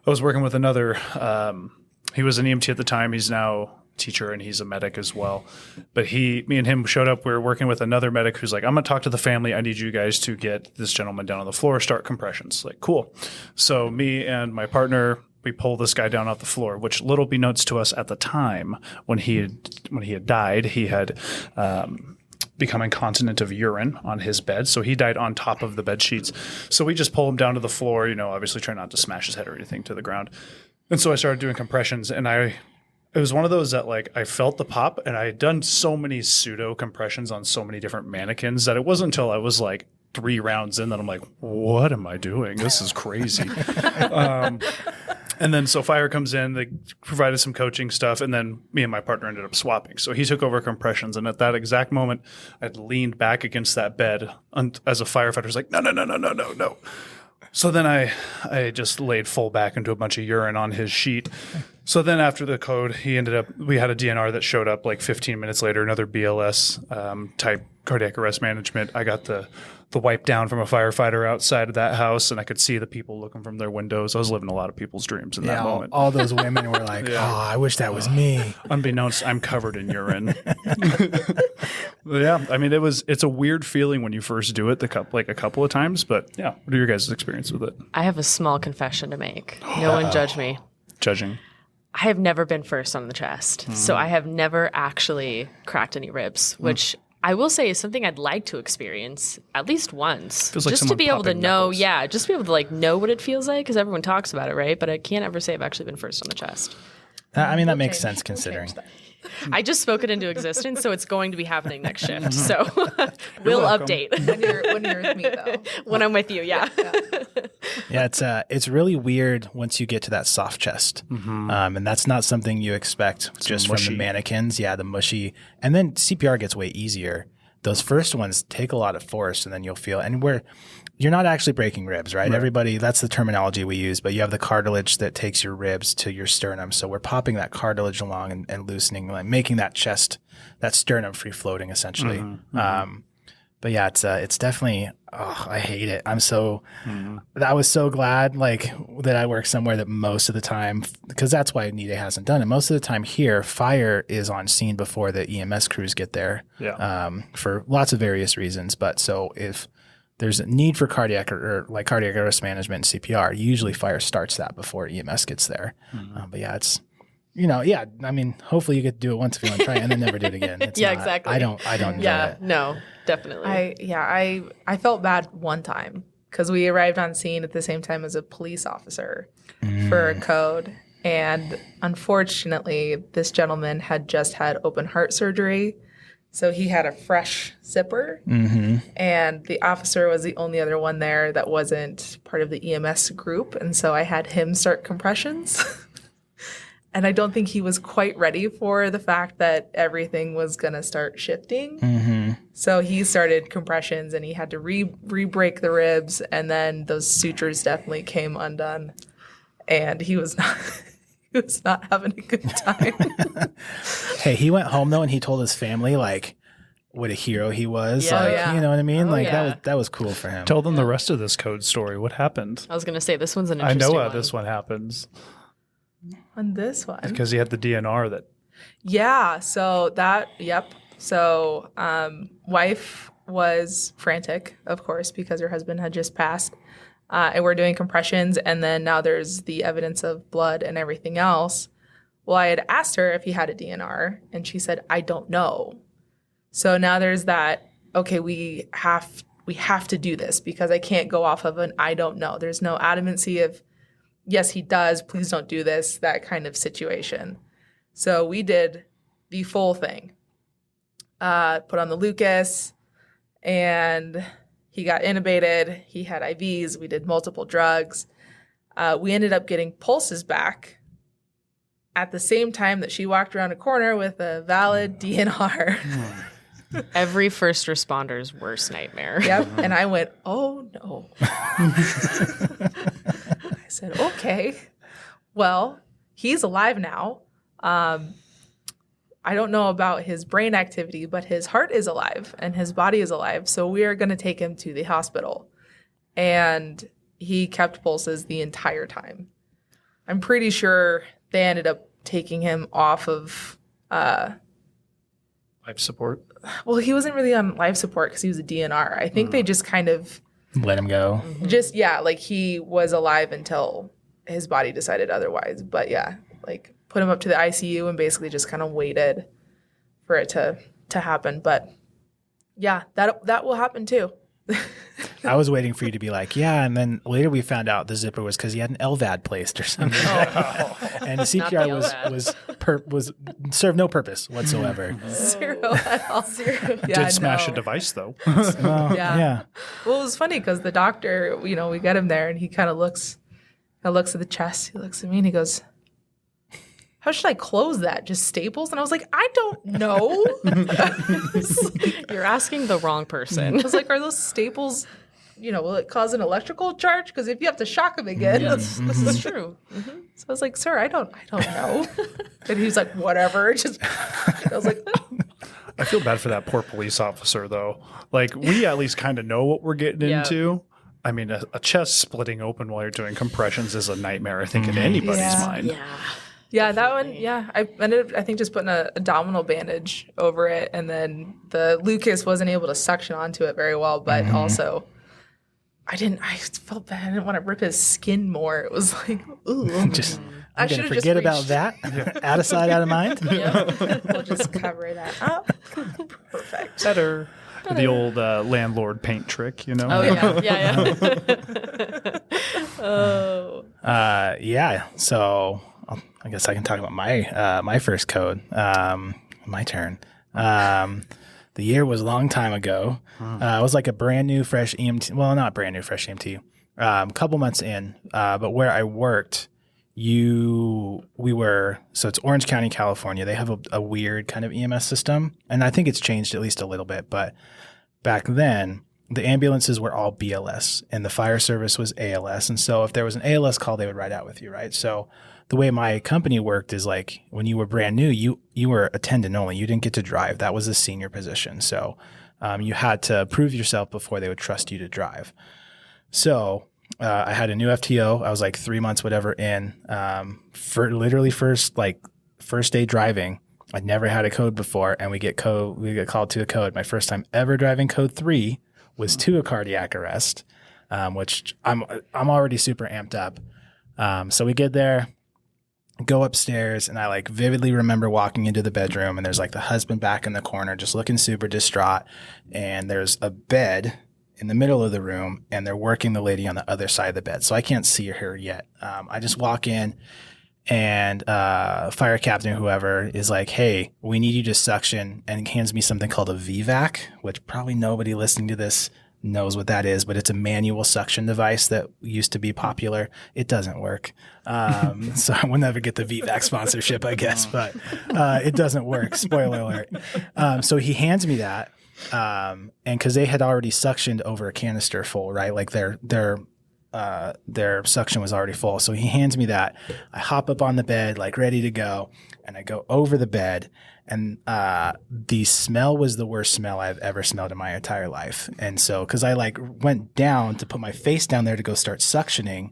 I was working with another, he was an EMT at the time. He's now a teacher and he's a medic as well. But me and him showed up. We were working with another medic who's like, I'm going to talk to the family. I need you guys to get this gentleman down on the floor, start compressions. Like, cool. So me and my partner, we pull this guy down off the floor, which little beknownst to us at the time when he had died, he had become incontinent of urine on his bed. So he died on top of the bed sheets. So we just pull him down to the floor, obviously try not to smash his head or anything to the ground. And so I started doing compressions and it was one of those that like I felt the pop and I had done so many pseudo compressions on so many different mannequins that it wasn't until I was like 3 rounds in that I'm like, what am I doing? This is crazy. And then so fire comes in, they provided some coaching stuff, and then me and my partner ended up swapping. So he took over compressions, and at that exact moment, I'd leaned back against that bed as a firefighter was like, no. So then I just laid full back into a bunch of urine on his sheet. So then after the code, we had a DNR that showed up like 15 minutes later, another BLS type cardiac arrest management. I got the wipe down from a firefighter outside of that house, and I could see the people looking from their windows. I was living a lot of people's dreams in that moment. All those women were like, oh, I wish that was me. Unbeknownst, I'm covered in urine. Yeah, I mean, it's a weird feeling when you first do it, a couple of times, but yeah. What are your guys' experience with it? I have a small confession to make. No one judge me. Judging. I have never been first on the chest. So I have never actually cracked any ribs, which I will say is something I'd like to experience at least once. Feels like just to be able to know, knuckles. just to be able to like know what it feels like because everyone talks about it, right? But I can't ever say I've actually been first on the chest. I mean, that makes sense considering. I just spoke it into existence, so it's going to be happening next shift. So we'll update. When you're with me, though. When I'm with you, yeah. Yeah, it's really weird once you get to that soft chest. And that's not something you expect just from the mannequins. Yeah, the mushy. And then CPR gets way easier. Those first ones take a lot of force, and then you'll feel, and you're not actually breaking ribs, right? Everybody, that's the terminology we use, but you have the cartilage that takes your ribs to your sternum. So we're popping that cartilage along and loosening, like making that chest, that sternum free floating essentially. But yeah, it's definitely, I hate it. I was so glad that I work somewhere that most of the time, because that's why NIDA hasn't done it. Most of the time here, fire is on scene before the EMS crews get there for lots of various reasons. But so if there's a need for cardiac arrest management and CPR, usually fire starts that before EMS gets there. But yeah, it's, I mean, hopefully you get to do it once if you want to try it and then never do it again. Exactly. I don't Yeah, no, definitely. I felt bad one time because we arrived on scene at the same time as a police officer for a code. And unfortunately, this gentleman had just had open heart surgery. So he had a fresh zipper, and the officer was the only other one there that wasn't part of the EMS group. And so I had him start compressions. And I don't think he was quite ready for the fact that everything was going to start shifting. Mm-hmm. So he started compressions and he had to re-break the ribs. And then those sutures definitely came undone. And he was not, he was not having a good time. Hey, he went home though and he told his family like what a hero he was. Yeah. Like, Oh, yeah. you know what I mean? Oh, Like yeah. that was cool for him. Tell them the rest of this code story. What happened? I was going to say, this one's an I interesting know how one. this one happens On this one. because he had the DNR that. Yeah. So that, yep. So wife was frantic, of course, because her husband had just passed. And we're doing compressions. And then now there's the evidence of blood and everything else. Well, I had asked her if he had a DNR, and she said, I don't know. So now there's that, okay, we have to do this because I can't go off of an I don't know. There's no adamancy of, yes, he does, please don't do this, that kind of situation. So we did the full thing. Put on the Lucas, and he got intubated. He had IVs. We did multiple drugs. We ended up getting pulses back at the same time that she walked around a corner with a valid DNR. Every first responder's worst nightmare. Yep. And I went, oh no. I said, okay. Well, he's alive now. I don't know about his brain activity, but his heart is alive and his body is alive. So we are going to take him to the hospital. And he kept pulses the entire time. I'm pretty sure they ended up taking him off of, Life support. well, he wasn't really on life support because he was a DNR. I think they just kind of Let him go. just, yeah, like he was alive until his body decided otherwise. But yeah, like put him up to the ICU and basically just kind of waited for it to happen. But yeah, that will happen too. I was waiting for you to be like, yeah, and then later we found out the zipper was because he had an LVAD placed or something, and the CPR LVAD. was served no purpose whatsoever. Zero at all. Zero. Yeah, Did smash no. a device though. Well, Yeah. yeah. Well, it was funny because the doctor, we get him there and he kind of looks at the chest. He looks at me and he goes, how should I close that? Just staples? And I was like, I don't know. You're asking the wrong person. I was like, are those staples, will it cause an electrical charge? Because if you have to shock them again, This is true. So I was like, sir, I don't know. And he's like, whatever. Just, I was like, I feel bad for that poor police officer though. Like we at least kind of know what we're getting Yeah. into. I mean, a chest splitting open while you're doing compressions is a nightmare, I think, in anybody's Yeah. mind. Yeah. yeah, that one, yeah. I ended up, I think, just putting a abdominal bandage over it. And then the Lucas wasn't able to suction onto it very well. But also, I felt bad. I didn't want to rip his skin more. It was like, ooh. Just I I'm gonna should've just forget about reached- that. Out of sight, out of mind. We'll just cover that up. Perfect. Better. The old landlord paint trick, you know? Oh, yeah. Yeah. Oh. Yeah. So I guess I can talk about my first code. My turn. The year was a long time ago. It was like a brand new, fresh EMT. Well, not brand new, fresh EMT. Couple months in, but where I worked, so it's Orange County, California. They have a weird kind of EMS system, and I think it's changed at least a little bit. But back then, the ambulances were all BLS, and the fire service was ALS. And so if there was an ALS call, they would ride out with you, right? So the way my company worked is like when you were brand new, you were attendant only. You didn't get to drive. That was a senior position. So you had to prove yourself before they would trust you to drive. So I had a new FTO. I was like 3 months, whatever, in for literally first day driving. I'd never had a code before, and we get called to a code. My first time ever driving code 3 was to a cardiac arrest, which I'm already super amped up. So we get there, go upstairs, and I like vividly remember walking into the bedroom, and there's like the husband back in the corner just looking super distraught, and there's a bed in the middle of the room, and they're working the lady on the other side of the bed. So I can't see her yet. I just walk in, and fire captain, whoever, is like, hey, we need you to suction, and hands me something called a VVAC, which probably nobody listening to this knows what that is, but it's a manual suction device that used to be popular. It doesn't work. So I will never get the VVAC sponsorship, I guess, but it doesn't work. Spoiler alert. So he hands me that. And because they had already suctioned over a canister full, right? Like their suction was already full. So he hands me that. I hop up on the bed, like ready to go, and I go over the bed. And the smell was the worst smell I've ever smelled in my entire life. And so, because I like went down to put my face down there to go start suctioning,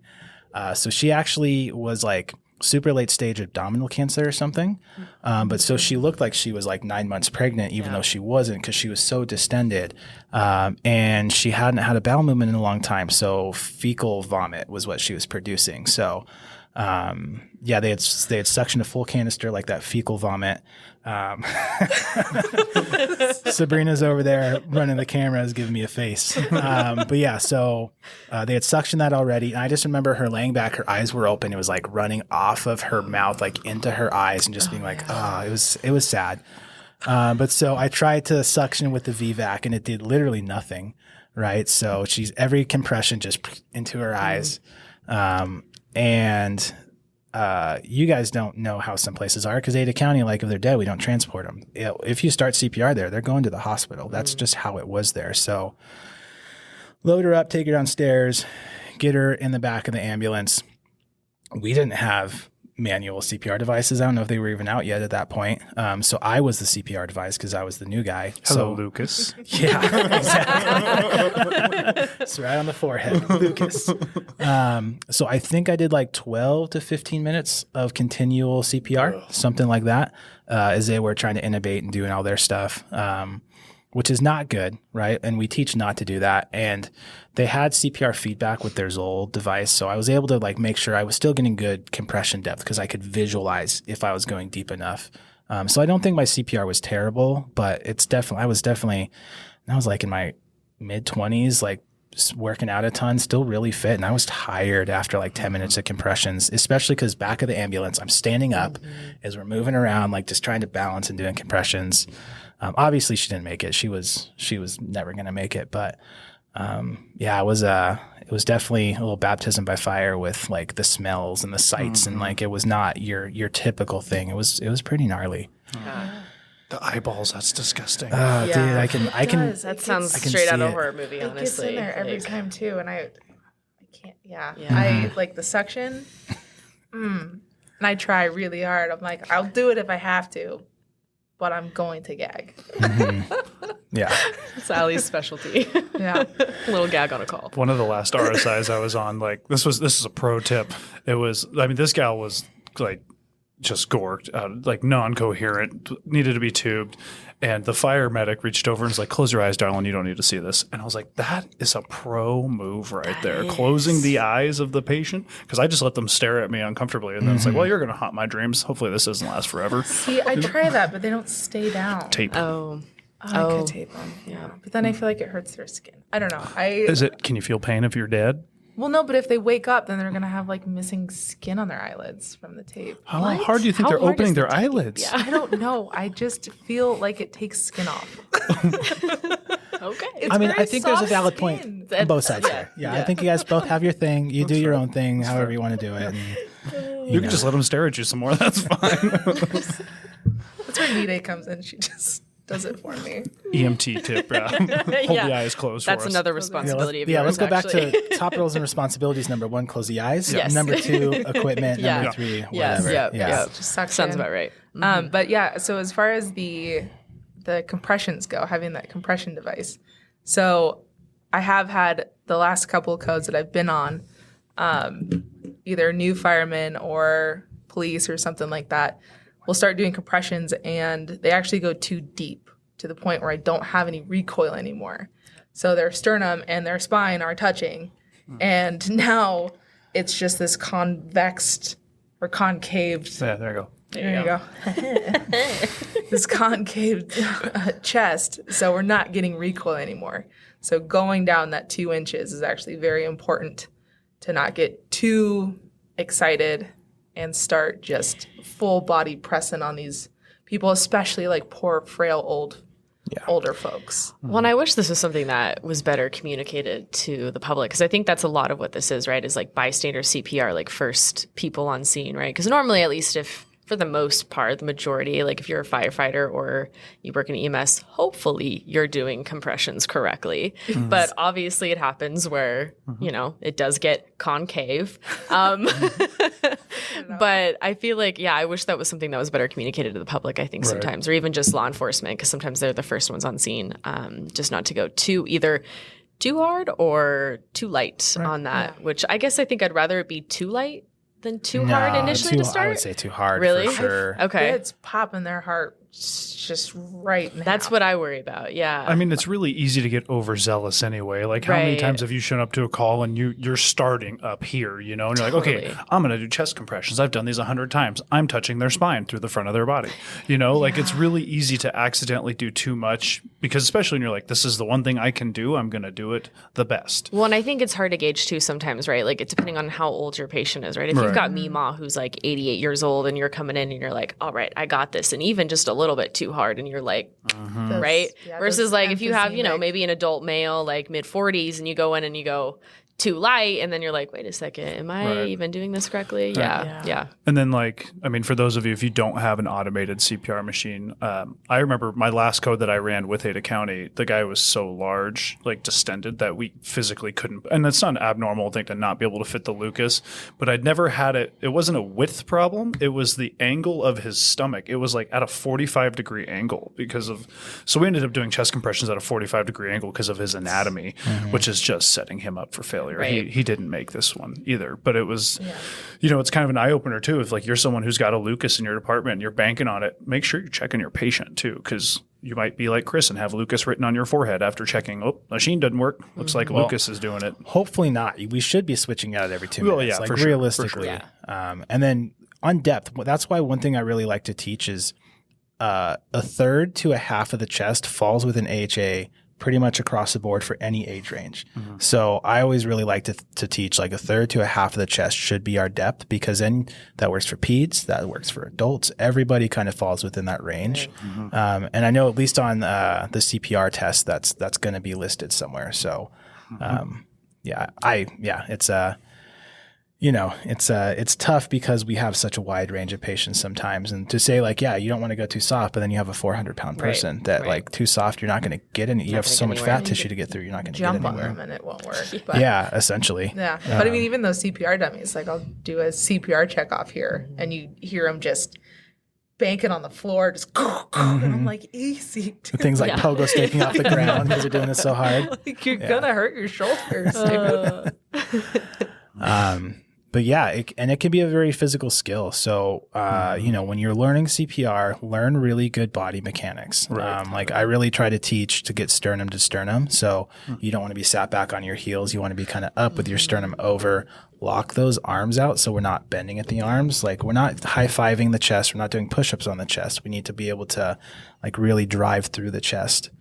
so she actually was like super late stage abdominal cancer or something. But so she looked like she was like 9 months pregnant, even though she wasn't, because she was so distended. And she hadn't had a bowel movement in a long time. So fecal vomit was what she was producing. So they had suctioned a full canister, like that fecal vomit. Sabrina's over there running the cameras, giving me a face. But yeah, so they had suctioned that already. And I just remember her laying back, her eyes were open. It was like running off of her mouth, like into her eyes, and just being like, it was sad. But so I tried to suction with the VVAC, and it did literally nothing. Right. So every compression just into her eyes. And you guys don't know how some places are, because Ada County, like if they're dead, we don't transport them. If you start CPR there, they're going to the hospital. That's just how it was there. So load her up, take her downstairs, get her in the back of the ambulance. We didn't have manual CPR devices. I don't know if they were even out yet at that point. So I was the CPR device because I was the new guy. Hello, Lucas. Yeah, exactly. It's right on the forehead, Lucas. So I think I did like 12 to 15 minutes of continual CPR, something like that, as they were trying to intubate and doing all their stuff, which is not good, right? And we teach not to do that. And they had CPR feedback with their Zoll device, so I was able to like make sure I was still getting good compression depth because I could visualize if I was going deep enough. So I don't think my CPR was terrible, but I was like in my mid-20s, like working out a ton, still really fit, and I was tired after like 10 minutes of compressions, especially because back of the ambulance, I'm standing up as we're moving around, like just trying to balance and doing compressions. Obviously, she didn't make it. She was never going to make it, but it was definitely a little baptism by fire with like the smells and the sights, and like it was not your typical thing. It was pretty gnarly. The eyeballs, that's disgusting. Oh, dude, I can. That sounds straight out of a horror movie, honestly. It gets in there every time too, and I can't. Yeah. Yeah. I like the suction. And I try really hard. I'm like, I'll do it if I have to, but I'm going to gag. Yeah. It's Allie's specialty. Yeah. A little gag on a call. One of the last RSIs I was on, like this is a pro tip. This gal was like just gorked out, like non-coherent, needed to be tubed. And the fire medic reached over and was like, "Close your eyes, darling. You don't need to see this." And I was like, that is a pro move right there. Closing the eyes of the patient. Because I just let them stare at me uncomfortably. And then it's like, well, you're going to haunt my dreams. Hopefully this doesn't last forever. See, I try that, but they don't stay down. Tape. I could tape them. Yeah. But then I feel like it hurts their skin. I don't know. Can you feel pain if you're dead? Well, no, but if they wake up, then they're going to have like missing skin on their eyelids from the tape. How hard do you think they're opening their eyelids? I don't know. I just feel like it takes skin off. Okay. I think there's a valid point on both sides here. Yeah, I think you guys both have your thing. You do your own thing, however you want to do it. And, you can just let them stare at you some more. That's fine. That's where Nide comes in. She just does it for me. EMT tip, Hold the eyes closed That's for us. another responsibility of yours, let's go back to top roles and responsibilities. Number 1, close the eyes. Yes. Number 2, equipment. Number 3, whatever. Yeah. Just sucks Sounds in. about right. But yeah, so as far as the compressions go, having that compression device. So I have had the last couple of codes that I've been on, either new firemen or police or something like that, will start doing compressions, and they actually go too deep to the point where I don't have any recoil anymore. So their sternum and their spine are touching, and now it's just this convexed or concaved. Yeah, there you go. There you go. This concave chest, so we're not getting recoil anymore. So going down that 2 inches is actually very important to not get too excited and start just full body pressing on these people, especially like poor, frail, old older folks. Well, and I wish this was something that was better communicated to the public, because I think that's a lot of what this is, right? Is like bystander CPR, like first people on scene, right? Because normally, at least if for the most part, the majority, like if you're a firefighter or you work in EMS, hopefully you're doing compressions correctly. But obviously it happens where, you know, it does get concave. But I feel like, yeah, I wish that was something that was better communicated to the public, I think sometimes, or even just law enforcement, because sometimes they're the first ones on scene, just not to go too hard or too light on that, which I guess I think I'd rather it be too light than too hard initially to start? I would say too hard Really? for sure. Okay. Kids popping their heart just right now. That's what I worry about. Yeah. I mean, it's really easy to get overzealous anyway. Like, how many times have you shown up to a call and you're starting up here, you know, and you're like, okay, I'm going to do chest compressions. I've done these 100 times. I'm touching their spine through the front of their body. You know, like it's really easy to accidentally do too much, because especially when you're like, this is the one thing I can do, I'm going to do it the best. Well, and I think it's hard to gauge too sometimes, right? Like, it's depending on how old your patient is, right? If you've got Mima who's like 88 years old and you're coming in and you're like, all right, I got this, and even just a little bit too hard, and you're like, right? Versus like if you have, you know, maybe an adult male, like mid 40s, and you go in and you go too light, and then you're like, wait a second, am I even doing this correctly? Yeah. And then, like, I mean, for those of you, if you don't have an automated CPR machine, I remember my last code that I ran with Ada County, the guy was so large, like distended, that we physically couldn't, and that's not an abnormal thing to not be able to fit the Lucas, but I'd never had it wasn't a width problem, it was the angle of his stomach. It was like at a 45-degree angle so we ended up doing chest compressions at a 45-degree angle because of his anatomy, which is just setting him up for failure. Right. He didn't make this one either, but it was, you know, it's kind of an eye opener too. If like you're someone who's got a Lucas in your department and you're banking on it, make sure you're checking your patient too, because you might be like Chris and have Lucas written on your forehead after checking, machine doesn't work. Looks like Lucas is doing it. Hopefully not. We should be switching out every 2 minutes. Well, yeah, like for sure, realistically. for sure. And then on depth, that's why one thing I really like to teach is a third to a half of the chest falls within AHA pretty much across the board for any age range. So I always really like to teach like a third to a half of the chest should be our depth, because then that works for peds, that works for adults. Everybody kind of falls within that range. And I know at least on the CPR test, that's going to be listed somewhere. So it's you know, it's tough because we have such a wide range of patients sometimes, and to say like, yeah, you don't want to go too soft, but then you have a 400-pound person that like too soft, you're not going to get any. You have so much fat tissue to get through, you're not going to get anywhere. Jump on them and it won't work. But, yeah, essentially. Yeah, but I mean, even those CPR dummies, like I'll do a CPR check off here, and you hear them just banking on the floor, just and I'm like, easy. Dude. Things like pogo sticking off the ground because they're doing it so hard. Like you're gonna hurt your shoulders. But yeah, it can be a very physical skill. So, you know, when you're learning CPR, learn really good body mechanics. Like I really try to teach to get sternum to sternum. So you don't want to be sat back on your heels. You want to be kind of up with your sternum over. Lock those arms out so we're not bending at the arms. Like we're not high-fiving the chest. We're not doing push-ups on the chest. We need to be able to like really drive through the chest.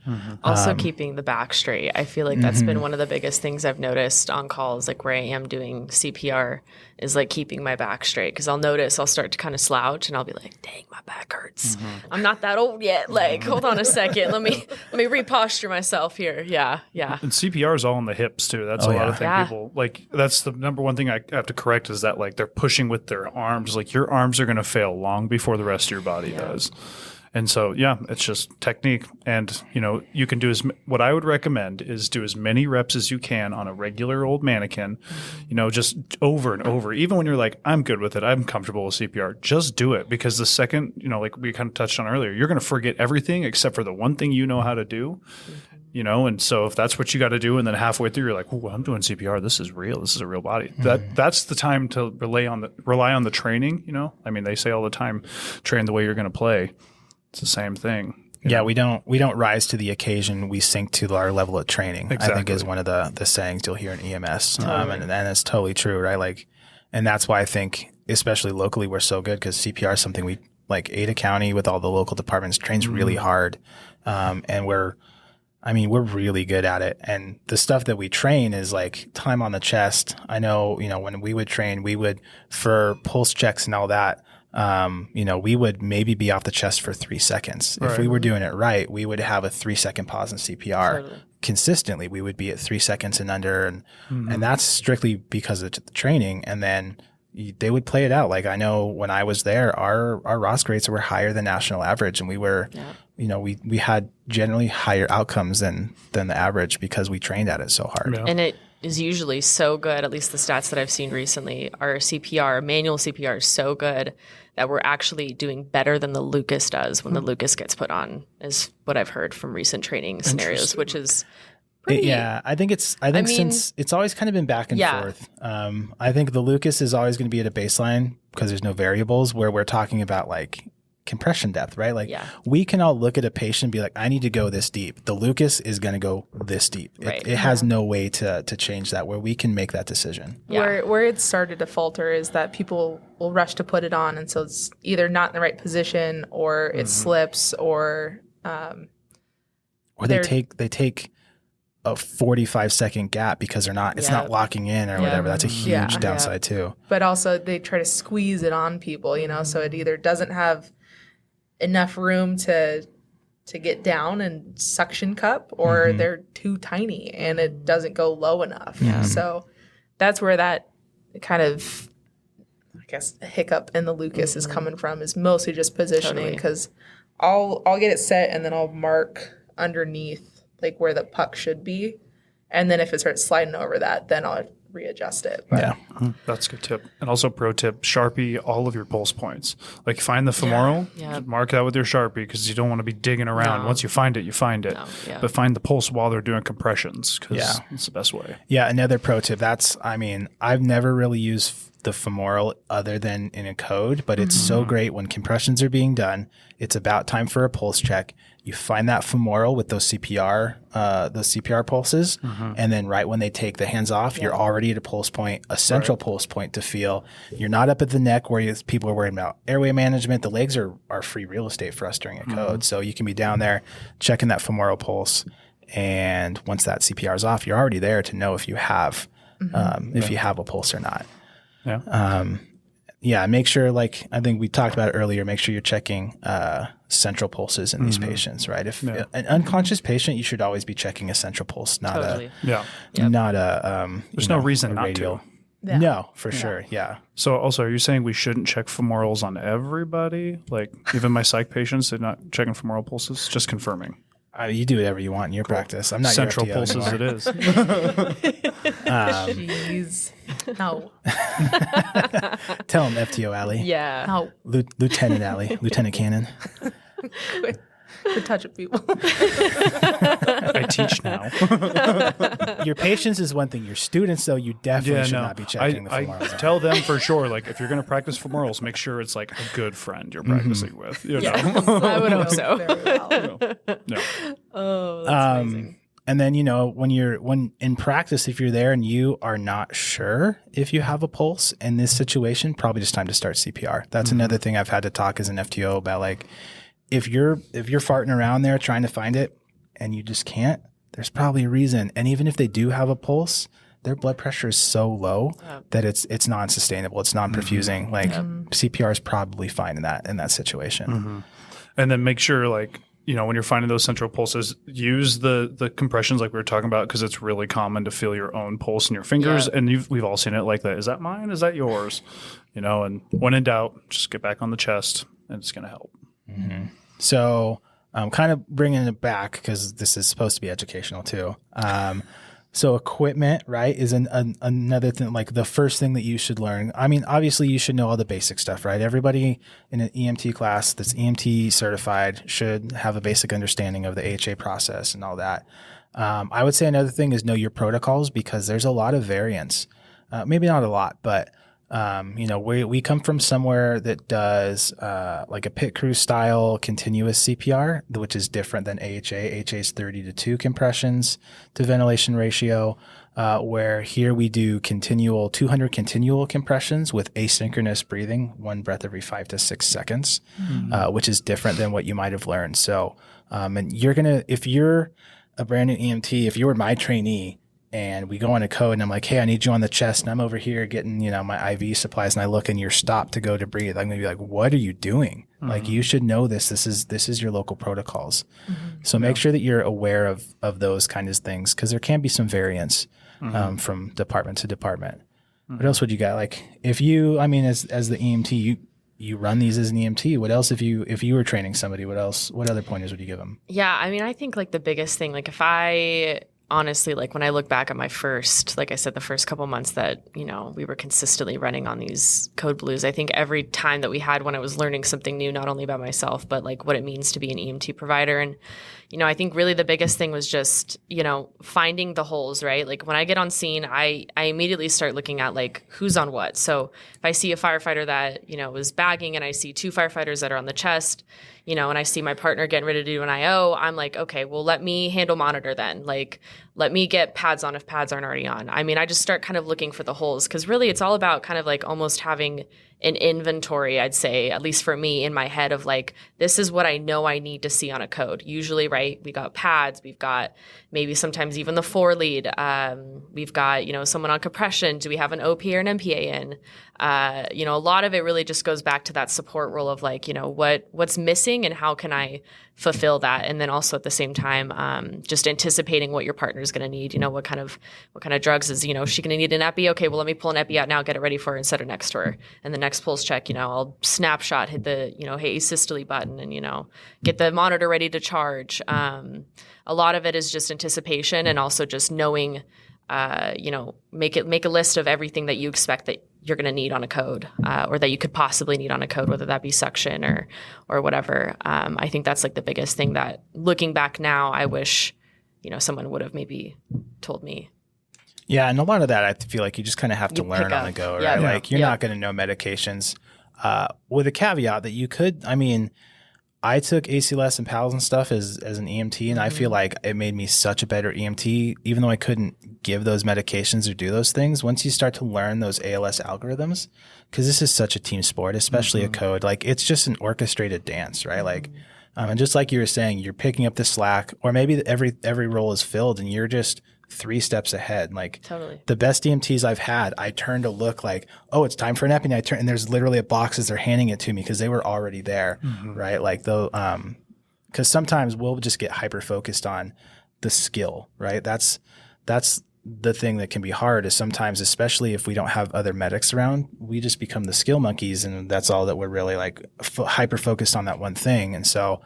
Also keeping the back straight. I feel like that's been one of the biggest things I've noticed on calls, like where I am doing CPR, is like keeping my back straight. Because I'll start to kind of slouch and I'll be like, dang, my back hurts. I'm not that old yet. Like, hold on a second. Let me reposture myself here. Yeah. And CPR is all in the hips too. That's a lot of things people like. That's the number one thing I have to correct, is that like they're pushing with their arms. Like your arms are going to fail long before the rest of your body does. And so, it's just technique. And, you know, you can do what I would recommend is do as many reps as you can on a regular old mannequin, you know, just over and over. Even when you're like, I'm good with it, I'm comfortable with CPR, just do it. Because the second, you know, like we kind of touched on earlier, you're going to forget everything except for the one thing you know how to do. You know, and so if that's what you got to do, and then halfway through you're like, oh, I'm doing CPR. This is real. This is a real body. That's the time to rely on the training. You know, I mean, they say all the time, train the way you're going to play. It's the same thing. Yeah, we don't rise to the occasion. We sink to our level of training. Exactly. I think is one of the sayings you'll hear in EMS, and it's totally true, right? Like, and that's why I think, especially locally, we're so good, because CPR is something we like. Ada County with all the local departments trains really hard, and we're really good at it. And the stuff that we train is like time on the chest. I know, you know, when we would train, we would, for pulse checks and all that, we would maybe be off the chest for 3 seconds. If we were doing it right, we would have a 3-second pause in CPR. Totally. Consistently, we would be at 3 seconds and under, and that's strictly because of the training. And then they would play it out. Like I know when I was there, our ROSC rates were higher than national average, and we were, we had generally higher outcomes than the average because we trained at it so hard. Yeah. And it is usually so good, at least the stats that I've seen recently, our CPR, manual CPR is so good that we're actually doing better than the Lucas does when the Lucas gets put on, is what I've heard from recent training scenarios, which is pretty. I think since it's always kind of been back and forth. I think the Lucas is always going to be at a baseline because there's no variables, where we're talking about like compression depth, right? Like we can all look at a patient and be like, I need to go this deep. The Lucas is going to go this deep. Right. It has no way to change that, where we can make that decision. Yeah. Where it started to falter is that people will rush to put it on, and so it's either not in the right position, or it slips, or they take a 45-second gap because it's not locking in or whatever. That's a huge downside too. But also they try to squeeze it on people, so it either doesn't have enough room to get down and suction cup, or they're too tiny and it doesn't go low enough. So that's where that kind of, I guess, hiccup in the Lucas is coming from, is mostly just positioning, because I'll get it set and then I'll mark underneath like where the puck should be, and then if it starts sliding over that, then I'll readjust it. But that's a good tip. And also pro tip, Sharpie all of your pulse points. Like find the femoral, mark that with your Sharpie, because you don't want to be digging around. Once you find it, you find it. But find the pulse while they're doing compressions, because it's the best way. Yeah, another pro tip. I've never really used the femoral other than in a code, but it's so great when compressions are being done. It's about time for a pulse check. You find that femoral with those CPR pulses, and then right when they take the hands off, you're already at a pulse point, a central pulse point to feel. You're not up at the neck where people are worried about airway management. The legs are free real estate for us during a code, so you can be down there checking that femoral pulse, and once that CPR is off, you're already there to know if you have you have a pulse or not. Make sure, like I think we talked about it earlier, make sure you're checking central pulses in these patients, right? If an unconscious patient, you should always be checking a central pulse, not not a there's no reason not radial. to. No, for sure. Yeah. So also, are you saying we shouldn't check femorals on everybody? Like even my psych patients, they're not checking femoral pulses? Just confirming. You do whatever you want in your practice. I'm not central your FTO pulses. anymore. It is. Jeez. No. Tell him, FTO Allie. Yeah. No. Lieutenant Allie. Lieutenant Cannon. Quit touching people. I teach now. Your patients is one thing. Your students, though, you definitely should not be checking the I femorals. tell them for sure, like, if you're going to practice femorals, make sure it's like a good friend you're practicing with. You know? I would hope so. Very well. Oh, that's amazing. And then, when in practice, if you're there and you are not sure if you have a pulse in this situation, probably just time to start CPR. That's another thing I've had to talk as an FTO about. Like, if you're farting around there trying to find it and you just can't, there's probably a reason. And even if they do have a pulse, their blood pressure is so low that it's non-sustainable. It's non-perfusing. Like CPR is probably fine in that situation. And then make sure, like, when you're finding those central pulses, use the compressions like we were talking about, because it's really common to feel your own pulse in your fingers. And we've all seen it like that. Is that mine? Is that yours? And when in doubt, just get back on the chest and it's going to help. So I'm kind of bringing it back because this is supposed to be educational too. So equipment, right, is another thing, like the first thing that you should learn. I mean, obviously you should know all the basic stuff, right? Everybody in an EMT class that's EMT certified should have a basic understanding of the AHA process and all that. I would say another thing is know your protocols, because there's a lot of variance. Maybe not a lot, but we come from somewhere that does like a pit crew style continuous CPR, which is different than AHA. AHA is 30-2 compressions to ventilation ratio, where here we do 200 continual compressions with asynchronous breathing, 1 breath every 5 to 6 seconds, which is different than what you might have learned. So, and if you're a brand new EMT, if you were my trainee, and we go into code and I'm like, hey, I need you on the chest. And I'm over here getting, my IV supplies, and I look and you're stopped to go to breathe. I'm going to be like, what are you doing? Like, you should know this. This is your local protocols. So make sure that you're aware of those kinds of things, because there can be some variance from department to department. What else would you got? Like, if you, as the EMT, you run these as an EMT. What else, if you were training somebody, what other pointers would you give them? Yeah. I think like the biggest thing, like if I honestly, like when I look back at my first, like I said, the first couple months that, we were consistently running on these code blues, I think every time that we had when I was learning something new, not only about myself, but like what it means to be an EMT provider. And, I think really the biggest thing was just, finding the holes, right? Like when I get on scene, I immediately start looking at like who's on what. So if I see a firefighter that, was bagging, and I see 2 firefighters that are on the chest, and I see my partner getting ready to do an IO, I'm like, okay, well, let me handle monitor then. Like, let me get pads on if pads aren't already on. I just start kind of looking for the holes, because really it's all about kind of like almost having an inventory, I'd say, at least for me in my head, of like, this is what I know I need to see on a code. Usually, right, we got pads, we've got maybe sometimes even the 4 lead. We've got, someone on compression. Do we have an OP or an MPA in? A lot of it really just goes back to that support role of like, what's missing and how can I fulfill that? And then also at the same time, just anticipating what your partner is going to need. What kind of drugs is, she going to need an epi? Okay, well, let me pull an epi out now, get it ready for her and set her next to her. And the next pulse check, I'll snapshot, hit the, hey, asystole button, and, get the monitor ready to charge. A lot of it is just anticipation, and also just knowing, make a list of everything that you expect that you're going to need on a code, or that you could possibly need on a code, whether that be suction or whatever. I think that's like the biggest thing that, looking back now, I wish, someone would have maybe told me. Yeah. And a lot of that, I feel like you just kind of have to learn on the go, right? Yeah. Like, you're not going to know medications, with a caveat that you could, I took ACLS and PALS and stuff as an EMT, and I feel like it made me such a better EMT, even though I couldn't give those medications or do those things. Once you start to learn those ALS algorithms, because this is such a team sport, especially a code, like it's just an orchestrated dance, right? Like, and just like you were saying, you're picking up the slack, or maybe every role is filled and you're just 3 steps ahead. Like, Totally. The best EMTs I've had, I turn to look like, oh, it's time for an epi. And I turn, and there's literally a box as they're handing it to me, because they were already there, right? Like, though, because sometimes we'll just get hyper focused on the skill, right? That's the thing that can be hard, is sometimes, especially if we don't have other medics around, we just become the skill monkeys, and that's all that we're really like hyper focused on, that one thing. And so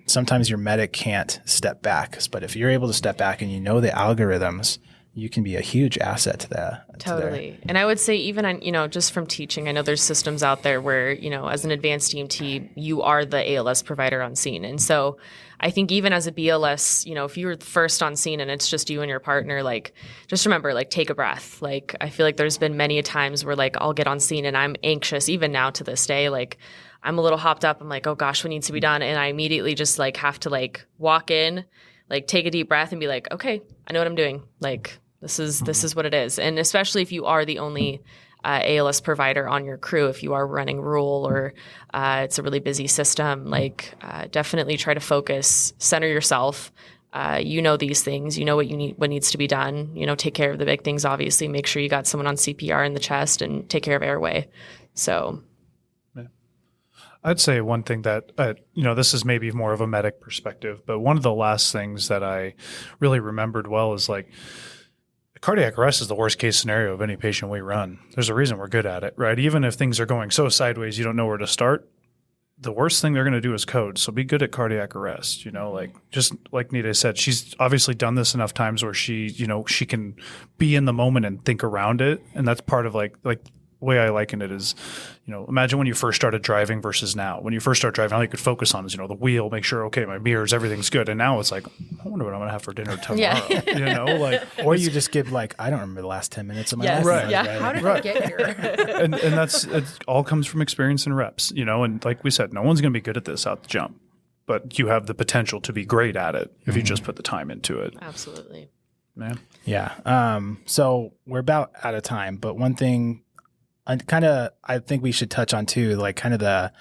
sometimes your medic can't step back, but if you're able to step back and the algorithms, you can be a huge asset to that. Totally. And I would say even on, just from teaching, I know there's systems out there where, as an advanced EMT, you are the ALS provider on scene. And so I think even as a BLS, if you were first on scene and it's just you and your partner, like, just remember, like, take a breath. Like, I feel like there's been many a times where like I'll get on scene and I'm anxious, even now to this day, like I'm a little hopped up. I'm like, oh gosh, what needs to be done? And I immediately just like have to like walk in, like take a deep breath and be like, okay, I know what I'm doing. Like, this is what it is. And especially if you are the only ALS provider on your crew, if you are running rural or it's a really busy system, like definitely try to focus, center yourself. These things, what you need, what needs to be done, take care of the big things, obviously, make sure you got someone on CPR in the chest and take care of airway. So. I'd say one thing that, this is maybe more of a medic perspective, but one of the last things that I really remembered well is like, cardiac arrest is the worst case scenario of any patient we run. There's a reason we're good at it, right? Even if things are going so sideways, you don't know where to start. The worst thing they're going to do is code. So be good at cardiac arrest, like just like Nita said, she's obviously done this enough times where she can be in the moment and think around it. And that's part of like the way I liken it is, imagine when you first started driving versus now. When you first start driving, all you could focus on is, the wheel, make sure, okay, my mirrors, everything's good. And now it's like, I wonder what I'm going to have for dinner tomorrow. Yeah. Or you just give like, I don't remember the last 10 minutes of my life. Right. Yeah. How did I get here? and it all comes from experience and reps, and like we said, no one's going to be good at this out the jump, but you have the potential to be great at it if you just put the time into it. Absolutely. Man. Yeah. So we're about out of time, but one thing I think we should touch on too, like kind of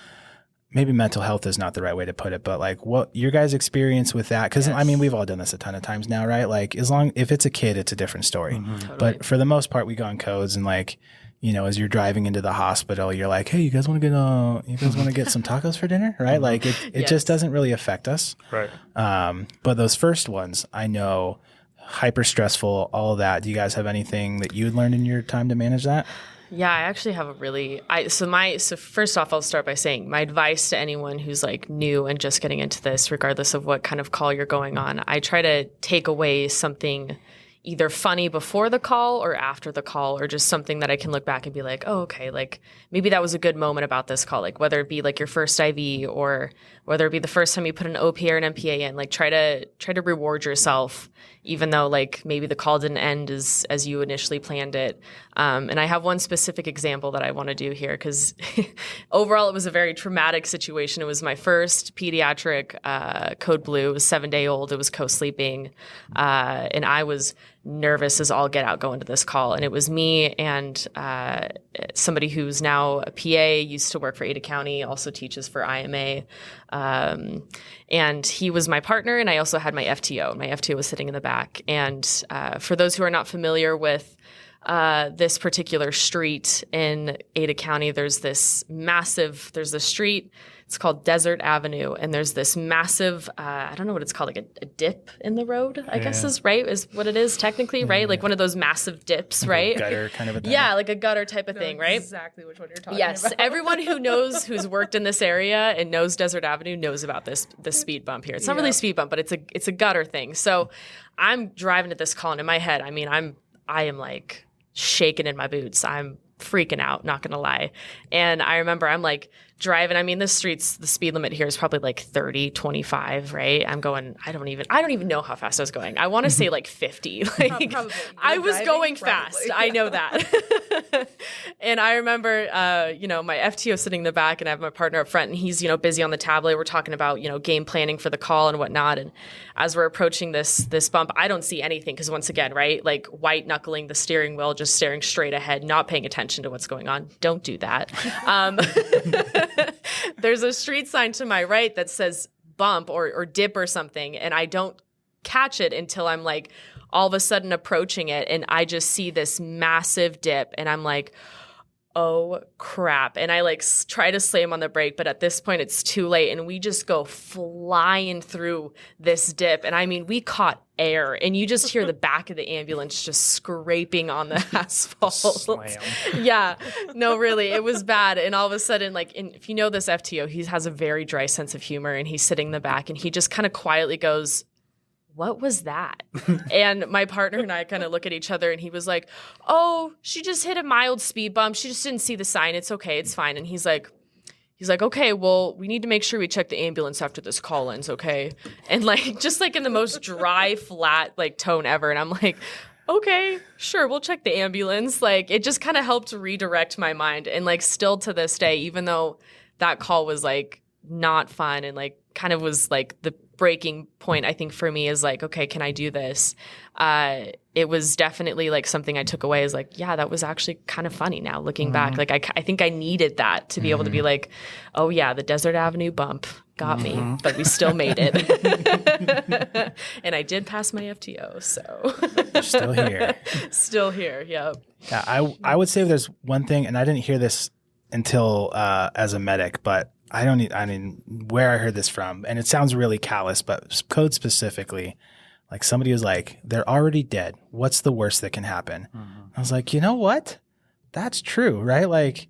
maybe mental health is not the right way to put it, but like what your guys' experience with that? Because I mean, we've all done this a ton of times now, right? Like if it's a kid, it's a different story. Totally. But for the most part, we go on codes and like, you know, as you're driving into the hospital, you're like, hey, you guys want to get some tacos for dinner, right? Like it just doesn't really affect us. Right. But those first ones, I know, hyper stressful, all of that. Do you guys have anything that you had learned in your time to manage that? Yeah, I actually have a really so first off, I'll start by saying my advice to anyone who's like new and just getting into this, regardless of what kind of call you're going on, I try to take away something either funny before the call or after the call, or just something that I can look back and be like, oh, okay, like maybe that was a good moment about this call, like whether it be like your first IV or whether it be the first time you put an OP or an MPA in, like try to reward yourself, even though like maybe the call didn't end as you initially planned it. And I have one specific example that I want to do here because overall it was a very traumatic situation. It was my first pediatric code blue. It was 7-day-old. It was co-sleeping. And I was nervous as all get out going to this call. And it was me and somebody who's now a PA, used to work for Ada County, also teaches for IMA. And he was my partner, and I also had my FTO. My FTO was sitting in the back. And for those who are not familiar with this particular street in Ada County, there's this street. It's called Desert Avenue, and there's this massive, I don't know what it's called, like a dip in the road, I guess is what it is technically, right? Like one of those massive dips, like right? A gutter kind of a thing. Yeah, like a gutter type of thing, right? Exactly which one you're talking about. Yes, everyone who's worked in this area and knows Desert Avenue knows about this speed bump here. It's not really a speed bump, but it's a gutter thing. So I'm driving to this call, and in my head, I mean, I am like shaking in my boots. I'm freaking out, not gonna lie. And I remember I'm like driving. I mean, the speed limit here is probably like 30, 25, right? I'm going, I don't even know how fast I was going. I want to say like 50. Like Probably. I was going fast. I know that. And I remember, my FTO sitting in the back, and I have my partner up front, and he's, busy on the tablet. We're talking about, game planning for the call and whatnot. And as we're approaching this bump, I don't see anything because once again, right, like white knuckling the steering wheel, just staring straight ahead, not paying attention to what's going on. Don't do that. There's a street sign to my right that says bump or dip or something, and I don't catch it until I'm like all of a sudden approaching it, and I just see this massive dip, and I'm like, oh crap. And I like try to slam on the brake, but at this point it's too late, and we just go flying through this dip. And I mean, we caught air, and you just hear the back of the ambulance just scraping on the asphalt. Slam. Yeah, no, really, it was bad. And all of a sudden, like, if you know this FTO, he has a very dry sense of humor, and he's sitting in the back, and he just kind of quietly goes, what was that? And my partner and I kind of look at each other, and he was like, oh, she just hit a mild speed bump. She just didn't see the sign. It's okay. It's fine. And he's like, okay, well, we need to make sure we check the ambulance after this call ends, okay? And like, just like in the most dry, flat like tone ever. And I'm like, okay, sure, we'll check the ambulance. Like, it just kind of helped redirect my mind. And like, still to this day, even though that call was like not fun and like kind of was like the breaking point, I think, for me is like, okay, can I do this? It was definitely like something I took away is like, yeah, that was actually kind of funny now looking back. Like, I think I needed that to be able to be like, oh yeah, the Desert Avenue bump got me, but we still made it. And I did pass my FTO, so. You're still here. Still here, yep. Yeah, I would say if there's one thing, and I didn't hear this until as a medic, but I mean, where I heard this from, and it sounds really callous, but code specifically, like somebody was like, they're already dead. What's the worst that can happen? I was like, you know what? That's true, right? Like,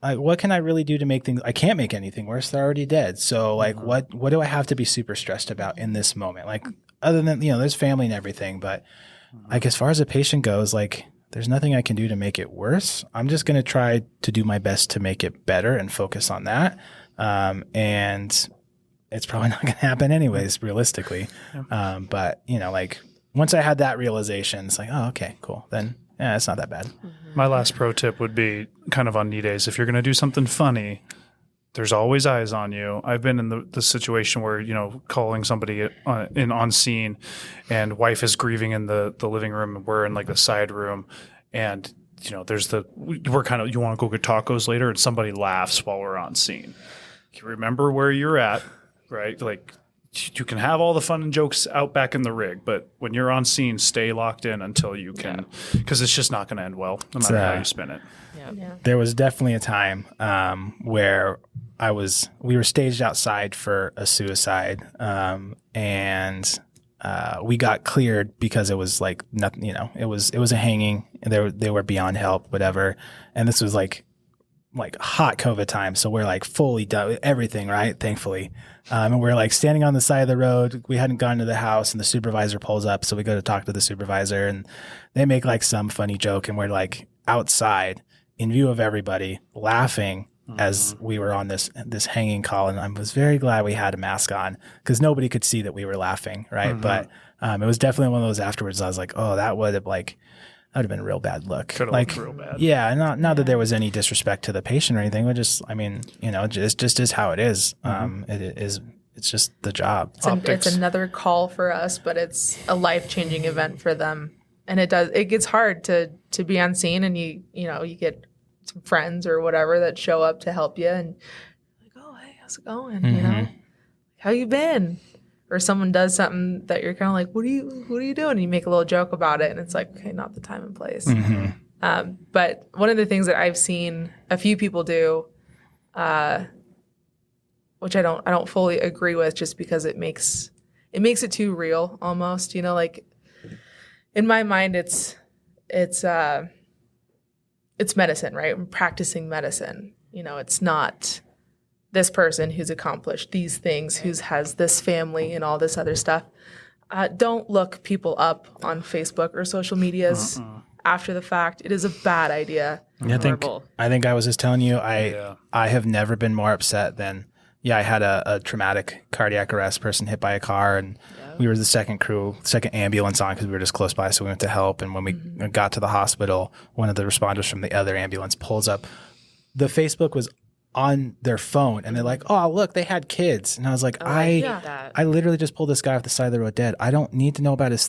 what can I really do to make things? I can't make anything worse. They're already dead. So like, what do I have to be super stressed about in this moment? Like, other than, there's family and everything, but like, as far as a patient goes, like, there's nothing I can do to make it worse. I'm just going to try to do my best to make it better and focus on that. And it's probably not going to happen anyways, realistically. But, like once I had that realization, it's like, oh, okay, cool. Then, yeah, it's not that bad. My last pro tip would be kind of on knee days. If you're going to do something funny, there's always eyes on you. I've been in the situation where, calling somebody on scene, and wife is grieving in the living room, and we're in like the side room, and there's you want to go get tacos later, and somebody laughs while we're on scene. remember where you're at, right? Like, you can have all the fun and jokes out back in the rig, but when you're on scene, stay locked in until you can, because it's just not going to end well, no matter how you spin it. There was definitely a time where we were staged outside for a suicide, and we got cleared because it was like nothing, it was a hanging. They were beyond help, whatever. And this was like hot COVID time. So we're like fully done with everything, right? Thankfully. And we're like standing on the side of the road. We hadn't gone to the house and the supervisor pulls up. So we go to talk to the supervisor and they make like some funny joke. And we're like outside in view of everybody laughing as we were on this hanging call. And I was very glad we had a mask on because nobody could see that we were laughing. Right. But it was definitely one of those afterwards. I was like, oh, that would have been a real bad look. Could have looked real bad. Yeah, not that there was any disrespect to the patient or anything, but just, it just is how it is. It's just the job. It's another call for us, but it's a life-changing event for them. And it gets hard to be on scene and you get some friends or whatever that show up to help you and like, oh, hey, how's it going? How you been? Or someone does something that you're kind of like, what are you doing? And you make a little joke about it, and it's like, okay, not the time and place. But one of the things that I've seen a few people do, which I don't fully agree with, just because it makes it too real almost. Like in my mind, it's medicine, right? I'm practicing medicine. It's not this person who's accomplished these things, who has this family and all this other stuff. Don't look people up on Facebook or social medias after the fact. It is a bad idea. I think I was just telling you, I have never been more upset than, I had a traumatic cardiac arrest, person hit by a car, and we were the second ambulance on because we were just close by, so we went to help. And when we got to the hospital, one of the responders from the other ambulance pulls up. The Facebook was on their phone and they're like, oh, look, they had kids. And I was like, I literally just pulled this guy off the side of the road dead. I don't need to know about his,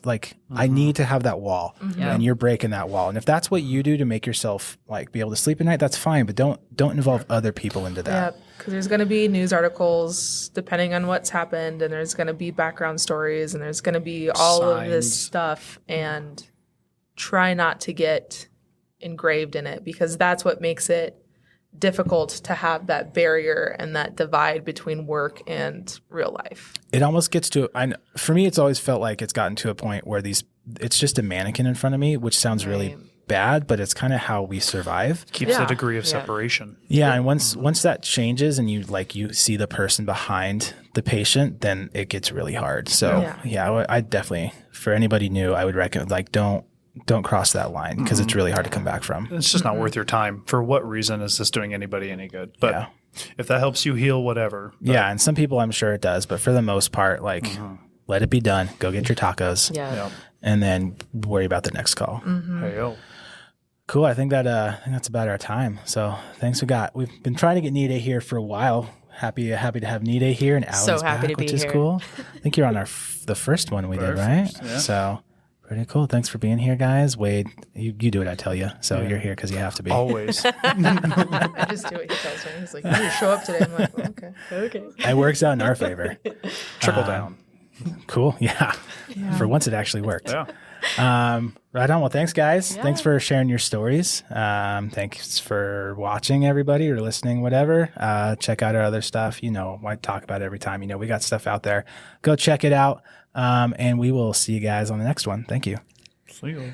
I need to have that wall and you're breaking that wall. And if that's what you do to make yourself be able to sleep at night, that's fine. But don't involve other people into that. Yeah, because there's going to be news articles depending on what's happened, and there's going to be background stories, and there's going to be all of this stuff, and try not to get engraved in it, because that's what makes it difficult to have that barrier and that divide between work and real life. It almost gets to, for me, it's always felt like it's gotten to a point where it's just a mannequin in front of me, which sounds really bad, but it's kind of how we survive. Keeps a degree of separation. Yeah, and once that changes and you see the person behind the patient, then it gets really hard. So I definitely, for anybody new, I would recommend don't cross that line, because it's really hard to come back from. It's just not worth your time. For what reason is this doing anybody any good? But if that helps you heal, whatever. Yeah, and some people I'm sure it does, but for the most part, let it be done. Go get your tacos. Yeah. And then worry about the next call. Hey-o. Cool. I think that's about our time. So thanks. We've been trying to get Nide here for a while. Happy to have Nide here, and Allie's so happy back, to be which is here. cool. I think you're on the first one we did, right? Yeah. So pretty cool. Thanks for being here, guys. Wade, you do what I tell you. So you're here because you have to be. Always. I just do what he tells me. He's like, you need to show up today. I'm like, oh, okay. It works out in our favor. Trickle down. Cool. Yeah. For once, it actually worked. Yeah. Right on. Well, thanks, guys. Yeah. Thanks for sharing your stories. Thanks for watching, everybody, or listening, whatever. Check out our other stuff. I talk about it every time. We got stuff out there. Go check it out. And we will see you guys on the next one. Thank you. See you.